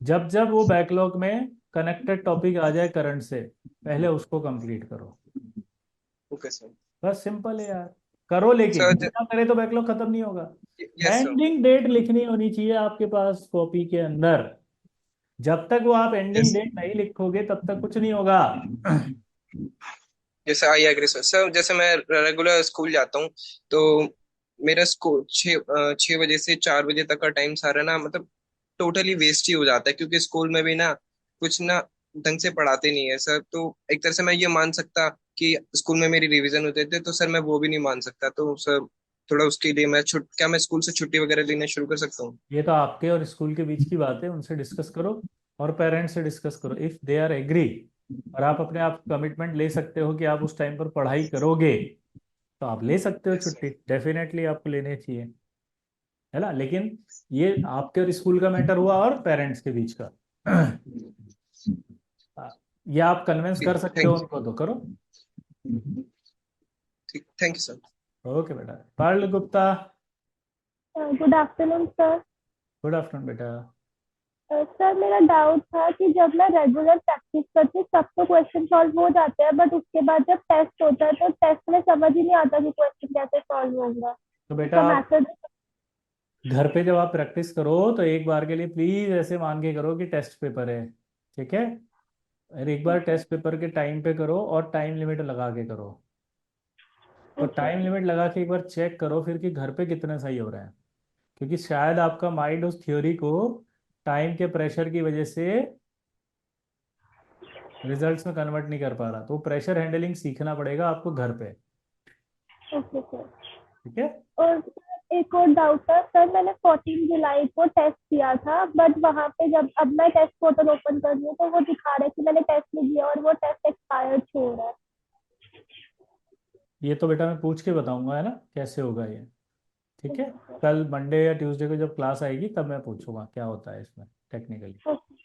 जब जब वो बैकलॉग में कनेक्टेड टॉपिक आ जाए करंट से, पहले उसको कंप्लीट करो। Okay sir. बस सिंपल है यार। करो, लेकिन सर बिना करे तो बैकलॉग खत्म नहीं होगा। Yes sir. एंडिंग डेट लिखनी होनी चाहिए आपके पास कॉपी के अंदर जब तक वो आप एंडिंग जैसे डेट नहीं लिखोगे तब तक कुछ नहीं होगा। जैसे आई एग्री सर। सर जैसे मैं रेगुलर स्कूल जाता हूँ, तो मेरा स्कूल 6 बजे से 4 बजे तक का टाइम सारा ना मतलब टोटली वेस्ट ही हो जाता है, क्योंकि स्कूल में भी ना कुछ ना ढंग से पढ़ाते नहीं है सर। तो एक तरह से मैं ये मान सकता कि स्कूल में मेरी रिवीजन होते थे, तो सर मैं वो भी नहीं मान सकता। तो सर थोड़ा उसके लिए क्या मैं स्कूल से छुट्टी वगैरह लेना शुरू कर सकता हूँ? ये तो आपके और स्कूल के बीच की बात है, उनसे डिस्कस करो और पेरेंट्स से डिस्कस करो। इफ दे आर एग्री और आप अपने आप कमिटमेंट ले सकते हो कि आप उस टाइम पर पढ़ाई करोगे, तो आप ले सकते हो यस छुट्टी। डेफिनेटली आपको लेनी चाहिए, है ना। लेकिन ये आपके और स्कूल का मैटर हुआ और पेरेंट्स के बीच का। ये आप कन्विंस सर। कर सकते हो थैंक उनको, तो करो। Thank you sir. ओके बेटा। Parul Gupta. Good afternoon sir. Good afternoon बेटा। सर मेरा डाउट था कि जब मैं रेगुलर प्रैक्टिस करती हूँ तब तो क्वेश्चन सॉल्व हो जाते हैं, बट उसके बाद जब टेस्ट होता है तो टेस्ट में समझ ही नहीं आता कि क्वेश्चन कैसे सॉल्व होगा। तो बेटा उसका आप मैथड। घर पे जब आप प्रैक्टिस करो तो एक बार के लिए प्लीज ऐसे मान के करो कि टेस्ट पेपर है, ठीक है। और एक बार टेस्ट पेपर के टाइम पे करो और टाइम लिमिट लगा के करो। तो ओके। टाइम लिमिट लगा के एक बार चेक करो फिर कि घर पे कितने सही हो रहे हैं, क्योंकि शायद आपका माइंड उस थ्योरी को टाइम के प्रेशर की वजह से रिजल्ट्स में कन्वर्ट नहीं कर पा रहा। तो प्रेशर हैंडलिंग सीखना पड़ेगा आपको घर पे, ओके सर। ठीक है। और एक और डाउट था सर, मैंने 14 जुलाई को टेस्ट किया था, बट वहां पे जब अब मैं टेस्ट पोर्टल ओपन कर रही हूँ तो वो दिखा रहा है कि मैंने टेस्ट नहीं दिया और वो टेस्ट एक्सपायर्ड शो हो रहा है। ये तो बेटा मैं पूछ के बताऊंगा, है ना, कैसे होगा ये, ठीक है। कल मंडे या ट्यूसडे को जब क्लास आएगी तब मैं पूछूंगा क्या होता है इसमें technically. Okay.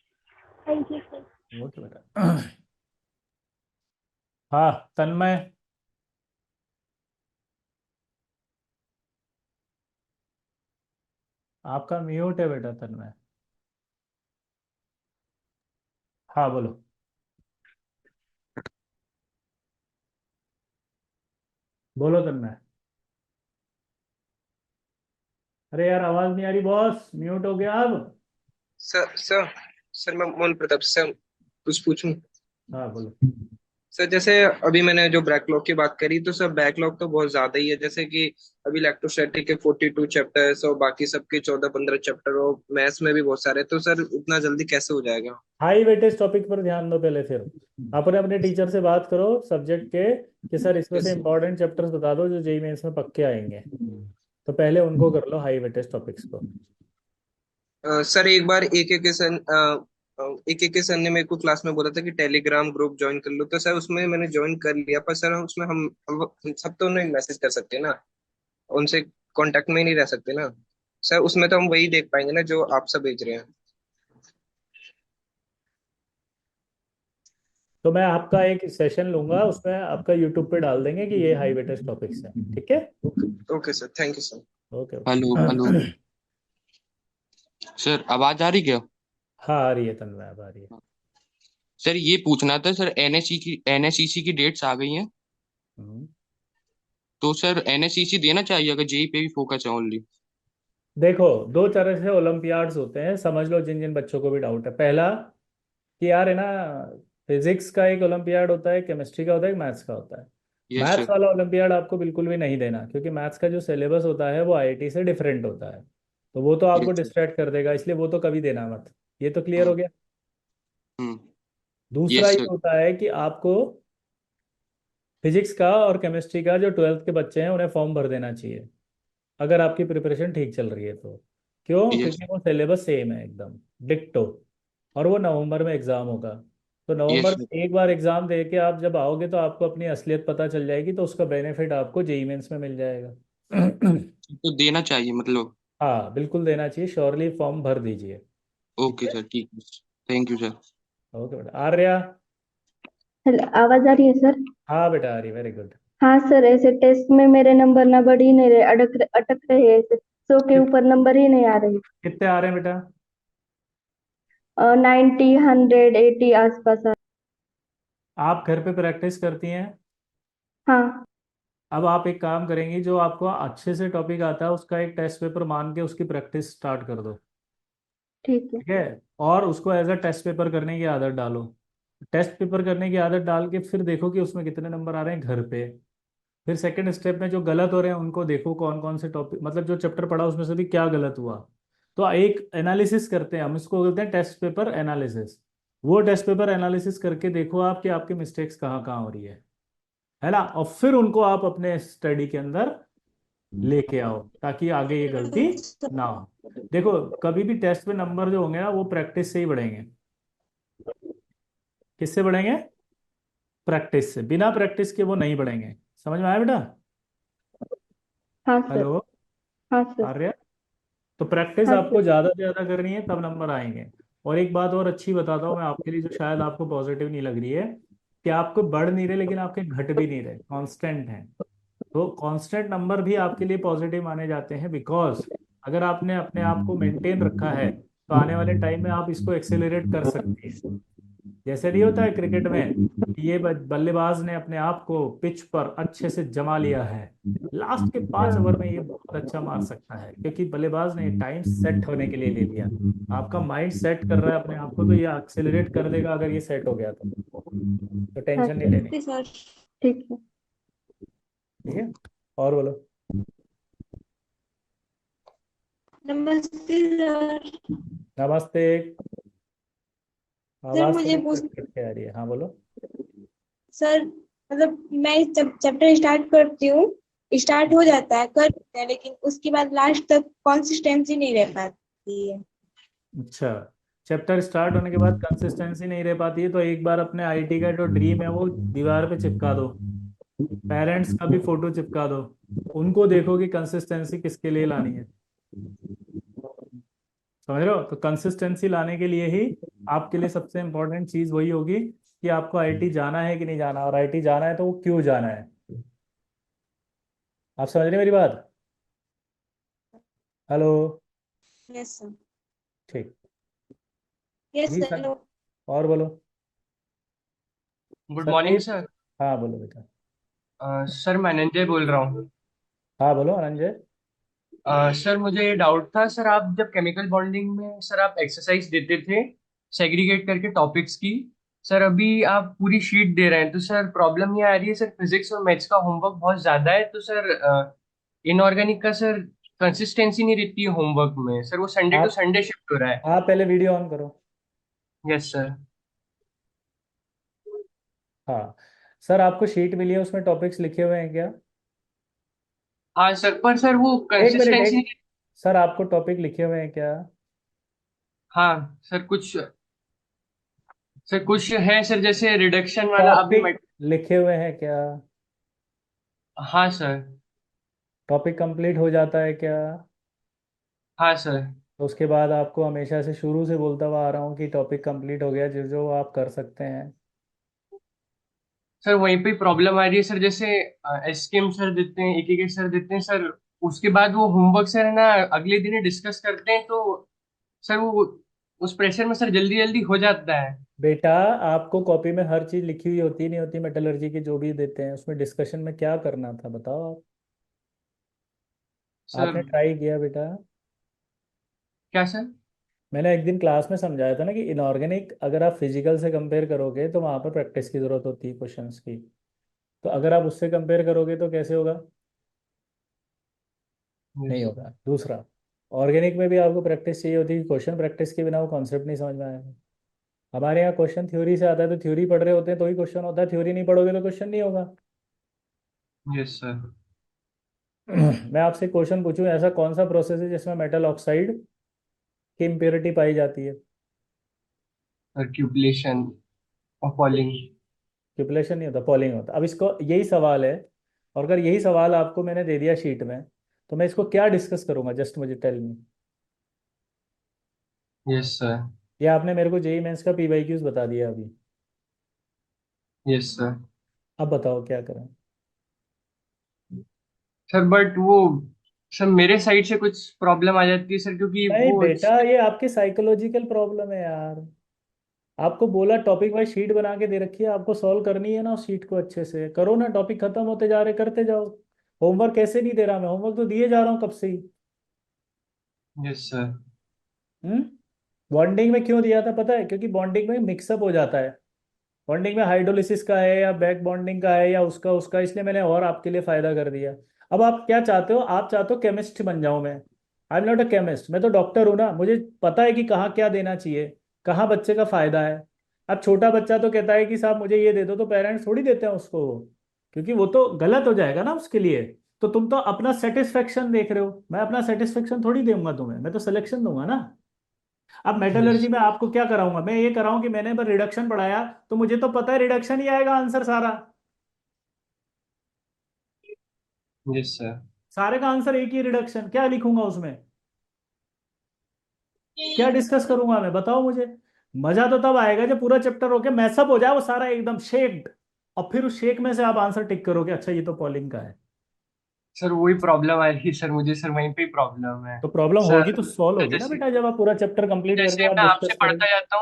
Thank you sir. Okay बेटा। हाँ तन्मय। आपका म्यूट है बेटा तन्मय। हाँ बोलो। बोलो तन्मय। अरे यार आवाज नहीं आ रही बॉस, म्यूट हो गया अब। सर सर सर मैं मोहन प्रताप सर कुछ पूछूं? हाँ बोलो। सर जैसे अभी मैंने जो बैकलॉग की बात करी, तो सर बैकलॉग तो बहुत ज्यादा ही है। जैसे कि अभी इलेक्ट्रोस्टैटिक के 42 चैप्टर्स और बाकी सबके 14-15 चैप्टर, और मैथ्स में भी बहुत सारे। तो सर उतना जल्दी कैसे हो जाएगा? हाई वेटेज टॉपिक पर ध्यान दो पहले, फिर अपने अपने टीचर से बात करो सब्जेक्ट के कि सर इसमें से यस इंपॉर्टेंट चैप्टर्स बता दो जो जेई मेंस में पक्के आएंगे। तो पहले उनको कर लो हाई वेटेज टॉपिक्स को। सर एक बार एक एक सर ने मेरे को क्लास में बोला था कि टेलीग्राम ग्रुप ज्वाइन कर लो। तो सर उसमें मैंने ज्वाइन कर लिया, पर सर उसमें हम सब तो नहीं मैसेज कर सकते ना, उनसे कांटेक्ट में ही नहीं रह सकते ना सर। उसमें तो हम वही देख पाएंगे ना जो आप सब भेज रहे हैं। तो मैं आपका एक सेशन लूंगा, उसमें आपका यूट्यूब पे डाल देंगे कि ये हाई वेटेज टॉपिक्स हैं, ठीक है। Okay sir, thank you sir. Okay hello hello okay. Sir, आवाज आ रही क्या? हाँ आ रही है तन्मय, अब आ रही है। सर ये पूछना था सर, एनएसईसी की डेट्स आ गई हैं, हम्म। तो सर एनएसईसी देना चाहिए अगर जेई पे भी फोकस है ओनली? देखो दो तरह से ओलंपियाड्स होते हैं, समझ लो जिन जिन बच्चों को भी डाउट है। पहला कि यार है ना, फिजिक्स का एक ओलंपियाड होता है, केमिस्ट्री का होता है, मैथ्स का होता है। Yes maths sir. वाला ओलंपियाड आपको बिल्कुल भी नहीं देना, क्योंकि मैथ्स का जो सिलेबस होता है वो आईआईटी से डिफरेंट होता है। तो वो तो आपको यस सर। डिस्ट्रैक्ट कर देगा, इसलिए वो तो कभी देना मत। ये तो क्लियर हो हम्म गया। हम्म। दूसरा यस ये सर। होता है कि आपको फिजिक्स का और केमिस्ट्री का जो ट्वेल्थ के बच्चे हैं उन्हें फॉर्म भर देना चाहिए, अगर आपकी प्रिपरेशन ठीक चल रही है तो। क्यों? यस क्योंकि वो सिलेबस सेम है एकदम डिक्टो, और वो नवंबर में एग्जाम होगा। तो यस नवंबर सर। में एक बार एग्जाम दे के आप जब आओगे तो आपको अपनी असलियत पता चल जाएगी, तो उसका बेनिफिट आपको जेई मेंस में मिल जाएगा। तो देना चाहिए मतलब? हाँ बिल्कुल देना चाहिए, श्योरली फॉर्म भर दीजिए। ठीक ओके है। सर, ठीक है। Thank you sir. ओके बेटा। आर्या। हेलो, आवाज आ रही है सर? हाँ बेटा आ रही, वेरी गुड। हाँ सर, ऐसे टेस्ट में मेरे नंबर ना बढ़ ही नहीं रहे, अटक रहे हैं ऐसे, 100 के ऊपर नंबर ही नहीं आ रहे। कितने आ रहे हैं बेटा? 90, 180 आसपास आ। आप घर पे प्रैक्टिस करती हैं? हाँ अब आप एक काम करेंगी, जो आपको अच्छे से टॉपिक आता है उसका एक टेस्ट पेपर मान के उसकी प्रैक्टिस स्टार्ट कर दो, ठीक है। ठीक है। और उसको एज अ टेस्ट पेपर करने की आदत डालो। टेस्ट पेपर करने की आदत डाल के फिर देखो कि उसमें कितने नंबर आ रहे हैं घर पे। फिर सेकंड स्टेप में जो गलत हो रहे हैं उनको देखो, कौन कौन से टॉपिक, मतलब जो चैप्टर पढ़ा उसमें से भी क्या गलत हुआ। तो एक एनालिसिस करते हैं हम, इसको बोलते हैं टेस्ट पेपर एनालिसिस। वो टेस्ट पेपर एनालिसिस करके देखो आप कि आपकी मिस्टेक्स कहाँ कहाँ हो रही है ना, और फिर उनको आप अपने स्टडी के अंदर लेके आओ ताकि आगे ये गलती ना हो। देखो, कभी भी टेस्ट में नंबर जो होंगे ना वो प्रैक्टिस से ही बढ़ेंगे। किससे बढ़ेंगे? प्रैक्टिस से। बिना प्रैक्टिस के वो नहीं बढ़ेंगे। समझ में आया बेटा? हाँ सर। हेलो हाँ सर। आर्य। तो प्रैक्टिस हाँ आपको सर। ज्यादा से ज्यादा करनी है, तब नंबर आएंगे। और एक बात और अच्छी बताता हूँ मैं आपके लिए, जो शायद आपको पॉजिटिव नहीं लग रही है, कि आपको बढ़ नहीं रहे लेकिन आपके घट भी नहीं रहे, कांस्टेंट हैं। तो कांस्टेंट नंबर भी आपके लिए पॉजिटिव माने जाते हैं, बिकॉज अगर आपने अपने आप को मेंटेन रखा है तो आने वाले टाइम में आप इसको एक्सेलरेट कर सकते हैं। जैसे नहीं होता है क्रिकेट में कि ये बल्लेबाज ने अपने आप को पिच पर अच्छे से जमा लिया है, लास्ट के 5 ओवर में ये बहुत अच्छा मार सकता है, क्योंकि बल्लेबाज ने टाइम सेट होने के लिए ले लिया। आपका माइंड सेट कर रहा है अपने आप को, तो ये एक्सेलरेट कर देगा अगर ये सेट हो गया तो हाँ टेंशन नहीं सर। लेनी। सर ठीक है। ठीक है, और बोलो। नमस्ते सर। नमस्ते। सर आवाज मुझे थोड़ी पूछ कट कट के आ रही है, हाँ बोलो। सर मतलब मैं जब चैप्टर स्टार्ट करती हूँ, स्टार्ट हो जाता है कर देते हैं, लेकिन उसके बाद लास्ट तक कंसिस्टेंसी नहीं रह पाती है। अच्छा, चैप्टर स्टार्ट होने के बाद कंसिस्टेंसी नहीं रह पाती है, तो एक बार अपने आईटी का जो ड्रीम है वो दीवार पे चिपका दो, पेरेंट्स का भी फोटो चिपका दो, उनको देखो कि कंसिस्टेंसी किसके लिए लानी है। समझ रहे हो? तो कंसिस्टेंसी लाने के लिए ही आपके लिए सबसे इंपॉर्टेंट चीज वही होगी कि आपको आईटी जाना है कि नहीं जाना, और आईटी जाना है तो वो क्यों जाना है। आप समझ रहे हैं मेरी बात? हेलो। Yes sir. ठीक। यस जी सर, सर। और बोलो। Good morning sir. सर। हाँ बोलो बेटा। सर मैं अनंजय बोल रहा हूँ। हाँ बोलो अनंजय। सर मुझे डाउट था सर, आप जब केमिकल बॉन्डिंग में सर आप एक्सरसाइज देते थे सेग्रीगेट करके टॉपिक्स की, सर अभी आप पूरी शीट दे रहे हैं, तो सर प्रॉब्लम ये आ रही है सर, फिजिक्स और मैथ्स का होमवर्क बहुत ज्यादा है, तो सर इनऑर्गेनिक का सर कंसिस्टेंसी नहीं रहती है होमवर्क में सर, वो संडे टू आप संडे शिफ्ट हो रहा है। आप पहले वीडियो ऑन करो। Yes sir. हाँ सर, आपको शीट मिली है, उसमें टॉपिक्स लिखे हुए हैं क्या? हाँ सर, पर सर वो एक मिनट, कंसिस्टेंसी। एक, सर आपको टॉपिक लिखे हुए हैं क्या? हाँ सर कुछ, सर कुछ है सर, जैसे रिडक्शन वाला अभी टॉपिक लिखे हुए हैं क्या? हाँ सर। टॉपिक कंप्लीट हो जाता है क्या? हाँ सर। तो उसके बाद आपको हमेशा से शुरू से बोलता हुआ आ रहा हूँ कि टॉपिक कंप्लीट हो गया, जो जो आप कर सकते हैं। सर वहीं पे प्रॉब्लम आ रही है सर, जैसे एसकेएम सर देते हैं, एक एक सर देते हैं सर, उसके बाद वो होमवर्क सर है ना अगले दिन ही डिस्कस करते हैं, तो सर वो उस प्रेशर में सर जल्दी जल्दी हो जाता है। बेटा, आपको कॉपी में हर चीज लिखी हुई होती नहीं होती, मेटलर्जी की जो भी देते हैं उसमें डिस्कशन में क्या करना था बताओ आप। सर आपने ट्राई किया बेटा? क्या सर? मैंने एक दिन क्लास में समझाया था ना कि इनऑर्गेनिक अगर आप फिजिकल से कंपेयर करोगे तो वहां पर प्रैक्टिस की जरूरत होती है क्वेश्चंस की। तो अगर आप उससे कंपेयर करोगे तो कैसे होगा? नहीं होगा। दूसरा, ऑर्गेनिक में भी आपको प्रैक्टिस चाहिए होती है, क्वेश्चन प्रैक्टिस के बिना वो कॉन्सेप्ट नहीं समझ में आएगा। हमारे यहाँ क्वेश्चन थ्योरी से आता है, तो थ्योरी पढ़ रहे होते हैं तो ही क्वेश्चन होता है, थ्योरी नहीं पढ़ोगे तो क्वेश्चन नहीं होगा। Yes sir. मैं आपसे क्वेश्चन पूछूं, ऐसा कौन सा प्रोसेस है जिसमें मेटल ऑक्साइड की इम्प्योरिटी पाई जाती है? सर्क्यूलेशन और पॉलिंग। क्यूपलेशन नहीं होता, पॉलिंग होता। अब इसको यही सवाल है, और अगर यही सवाल आपको मैंने दे दिया शीट में, तो मैं इसको क्या डिस्कस करूंगा? जस्ट मुझे टेल मी। Yes sir. ये आपने मेरे को जेई मेंस का पीवाईक्यूज बता दिया अभी। Yes sir. अब बताओ क्या करें? सर बट वो सर मेरे साइड से कुछ प्रॉब्लम आ जाती है सर, क्योंकि नहीं वो बेटा, ये आपकी साइकोलॉजिकल प्रॉब्लम है यार। आपको बोला टॉपिक वाइज शीट बना के दे रखी है, आपको सॉल्व करनी है ना, उस शीट को अच्छे से करो ना, टॉपिक खत्म होते जा रहे करते जाओ। होमवर्क कैसे नहीं दे रहा मैं? होमवर्क तो दिए जा रहा हूँ कब से ही। Yes sir. हम्म। बॉन्डिंग में क्यों दिया था पता है? क्योंकि बॉन्डिंग में मिक्सअप हो जाता है। बॉन्डिंग में हाइड्रोलिसिस का है या बैक बॉन्डिंग का है या उसका उसका, इसलिए मैंने और आपके लिए फायदा कर दिया। अब आप क्या चाहते हो? आप चाहते हो केमिस्ट बन जाऊं मैं? I am not a chemist, मैं तो डॉक्टर हूं ना। मुझे पता है कि कहाँ क्या देना चाहिए, कहाँ बच्चे का फायदा है। अब छोटा बच्चा तो कहता है कि साहब मुझे ये दे दो, तो पेरेंट्स थोड़ी देते हैं उसको, क्योंकि वो तो गलत हो जाएगा ना उसके लिए। तो तुम तो अपना सेटिस्फेक्शन देख रहे हो, मैं अपना सेटिस्फेक्शन थोड़ी दूंगा तुम्हें, मैं तो सिलेक्शन दूंगा ना। अब मेटलर्जी में आपको क्या कराऊंगा? मैं ये कराऊं कि मैंने बस रिडक्शन पढ़ाया, तो मुझे तो पता है रिडक्शन ही आएगा आंसर सारा। Yes sir. सारे का आंसर एक ही, रिडक्शन। क्या लिखूंगा उसमें? क्या डिस्कस करूंगा मैं? बताओ मुझे। मजा तो तब आएगा जब पूरा चैप्टर होके मैसअप हो जाए वो सारा एकदम शेक्ड, और फिर उस शेक में से आप आंसर टिक करोगे, अच्छा ये तो पॉलिंग का है। सर वही प्रॉब्लम आ रही है सर, मुझे सर वहीं पे ही प्रॉब्लम है तो प्रॉब्लम होगी सर। तो सॉल्व सर होगी ना जैसे बेटा, जब आप पूरा चैप्टर कंप्लीट जैसे करके आप मैं आपसे डिस्कस करोगे। पढ़ता जाता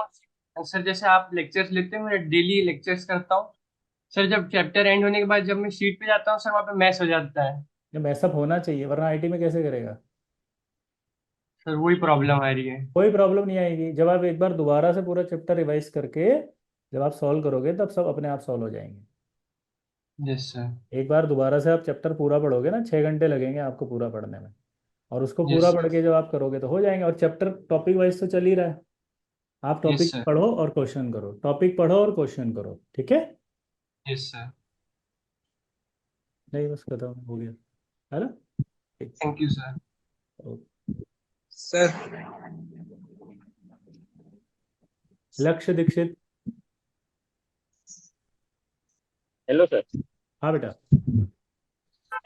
हूँ सर, जैसे आप लेक्चर्स लेते हैं, मैं डेली लेक्चर्स करता हूँ सर। जब चैप्टर एंड होने के बाद जब मैं शीट पे जाता हूँ सर, वहाँ पे मैस हो जाता है। ये मैसअप होना चाहिए, वरना आईटी में कैसे करेगा? सर वही प्रॉब्लम आ रही है। कोई प्रॉब्लम नहीं आएगी जब आप एक बार दोबारा से पूरा चैप्टर रिवाइज करके जब आप सॉल्व करोगे, तब सब अपने आप सॉल्व हो जाएंगे। Yes sir. एक बार दोबारा से आप चैप्टर पूरा पढ़ोगे ना, 6 घंटे लगेंगे आपको पूरा पढ़ने में, और उसको पूरा यस पढ़ के जब आप करोगे तो हो जाएंगे। और चैप्टर टॉपिक वाइज तो चल ही रहा है, आप यस टॉपिक सर। पढ़ो और क्वेश्चन करो, टॉपिक पढ़ो और क्वेश्चन करो, ठीक है? Yes sir. नहीं बस खत्म हो गया, है ना? ठीक। Thank you sir. Okay. Sir लक्ष्य दीक्षित। Hello sir. हाँ बेटा।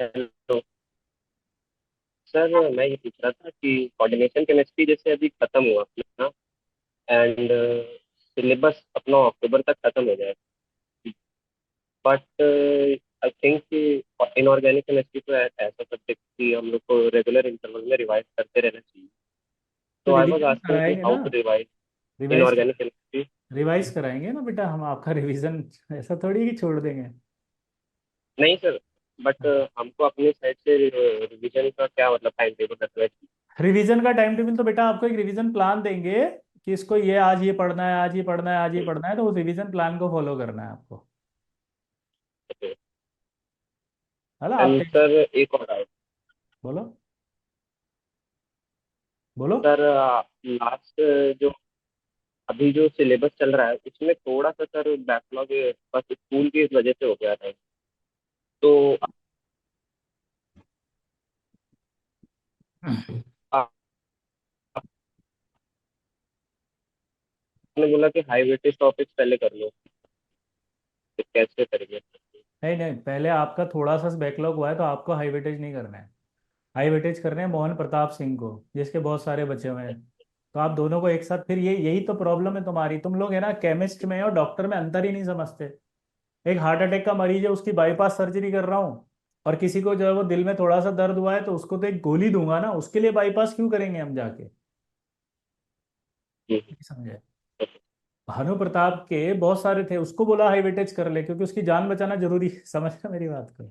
हेलो सर, मैं ये पूछ रहा था कि कोऑर्डिनेशन केमिस्ट्री जैसे अभी खत्म हुआ अपना, एंड सिलेबस अपना अक्टूबर तक खत्म हो जाएगा, बट आई थिंक कि इनऑर्गेनिक केमिस्ट्री तो ऐसा सब्जेक्ट कि हम लोग को रेगुलर इंटरवल में रिवाइज करते रहना चाहिए। तो तो आई वाज रिवीजन आस्किंग कि कराएंगे हाउ ना, to revise revise inorganic chemistry. Revise कराएंगे ना बेटा हम आपका रिवीजन, ऐसा थोड़ी कि छोड़ देंगे। नहीं सर, बट हमको अपने साइड से रिवीजन का क्या मतलब टाइम टेबल रखना चाहिए? रिवीजन का टाइम टेबल तो बेटा आपको एक रिवीजन प्लान देंगे कि इसको ये आज ये पढ़ना है, आज ये पढ़ना है, आज ये पढ़ना है, तो उस रिवीजन प्लान को फॉलो करना है आपको, है ना? आप एंड सर एक और डाउट। बोलो बोलो। सर लास्ट जो अभी जो सिलेबस चल रहा है उसमें थोड़ा सा सर बैकलॉग बस स्कूल की इस वजह से हो गया था। तो आपने बोला कि हाई वेटेज टॉपिक्स पहले कर लो, तो कैसे करेंगे? नहीं नहीं, पहले आपका थोड़ा सा बैकलॉग हुआ है तो आपको हाई वेटेज नहीं करना है। हाई वेटेज करने हैं मोहन प्रताप सिंह को, जिसके बहुत सारे बचे हुए हैं। तो आप दोनों को एक साथ, फिर ये यही तो प्रॉब्लम है तुम्हारी, तुम लोग है ना केमिस्ट में और डॉक्टर में अंतर ही नहीं समझते। एक हार्ट अटैक का मरीज है, उसकी बाईपास सर्जरी कर रहा हूँ, और किसी को जो है वो दिल में थोड़ा सा दर्द हुआ है तो उसको तो एक गोली दूंगा ना, उसके लिए बाईपास क्यों करेंगे हम जाके? नहीं समझे? भानु प्रताप के बहुत सारे थे, उसको बोला हाई वेटेज कर ले क्योंकि उसकी जान बचाना जरूरी है। समझ रहे हो मेरी बात को?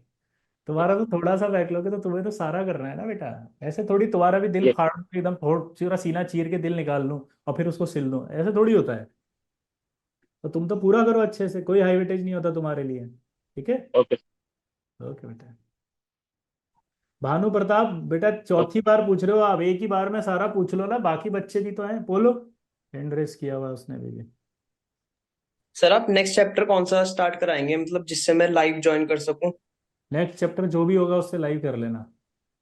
तुम्हारा तो थोड़ा सा बैकलॉग है तो तुम्हें तो सारा करना है ना बेटा। ऐसे थोड़ी तुम्हारा भी दिल ये फाड़ दूं, एकदम फोड़ पूरा सीना चीर के दिल निकाल लूं और फिर उसको सिल दूं, ऐसे थोड़ी होता है। तो तुम तो पूरा करो अच्छे से, कोई हाई वेटेज नहीं होता तुम्हारे लिए, ठीक है? ओके ओके बेटा। भानु प्रताप बेटा, चौथी बार पूछ रहे हो आप, एक ही बार में सारा पूछ लो ना, बाकी बच्चे भी तो हैं। बोलो। हैंड रेस किया हुआ है उसने भी। सर आप नेक्स्ट चैप्टर कौन सा स्टार्ट कराएंगे, मतलब जिससे मैं लाइव ज्वाइन कर सकूं? नेक्स्ट चैप्टर जो भी होगा उससे लाइव कर लेना।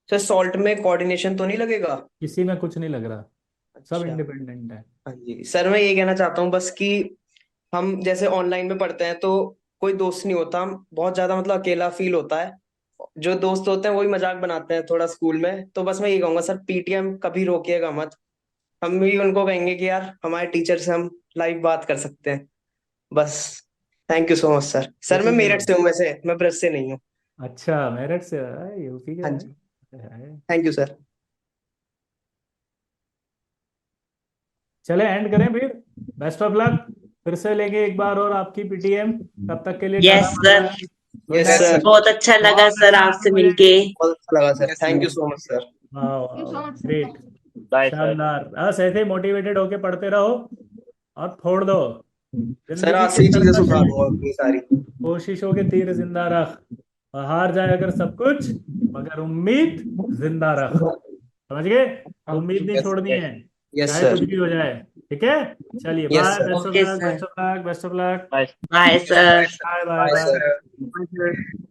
सर सॉल्ट में कोऑर्डिनेशन तो नहीं लगेगा? किसी में कुछ नहीं लग रहा, सब अच्छा। इंडिपेंडेंट है। हाँ जी सर, मैं ये कहना चाहता हूँ बस कि हम जैसे ऑनलाइन में पढ़ते हैं तो कोई दोस्त नहीं होता, हम बहुत ज्यादा मतलब अकेला फील होता है। जो दोस्त होते हैं वही मजाक बनाते हैं थोड़ा स्कूल में, तो बस मैं ये कहूंगा सर पीटीएम कभी रोकिएगा मत। हम भी उनको कहेंगे कि यार हमारे टीचर से हम लाइव बात कर सकते हैं बस। Thank you so much sir. Sir मैं किसी से मेरठ बात? से हूँ, वैसे मैं ब्रज से नहीं हूँ। अच्छा, मेरठ से है, यूपी के हाँ हैं। जी। है। Thank you sir. चले एंड करें फिर। Best of luck. फिर से लेंगे एक बार और आपकी पीटीएम। तब तक के लिए टाटा yes bye sir. Bye. Good yes night. Sir. बहुत अच्छा लगा बहुत सर अच्छा लगा आपसे मुझे। मिलके। बहुत अच्छा लगा sir, yes thank sir. You so much sir. वाह वाह, ग्रेट। Bye sir. शानदार। बस ऐसे ही मोटिवेटेड होके पढ़ते रहो और फोड़ दो। सर जिंदगी आज से की ही चीजें सरकश सुधार है, दो अपनी सारी। कोशिशों के तीर जिंदा रख, और हार जाए अगर सब कुछ, मगर उम्मीद जिंदा रख। समझ गए? उम्मीद नहीं यस छोड़नी है, यस चाहे सर। कुछ भी हो जाए। ठीक है, चलिए yes bye, sir. Best of okay luck, sir. Best of luck, best of luck. Bye bye sir. Bye bye bye bye. Sir.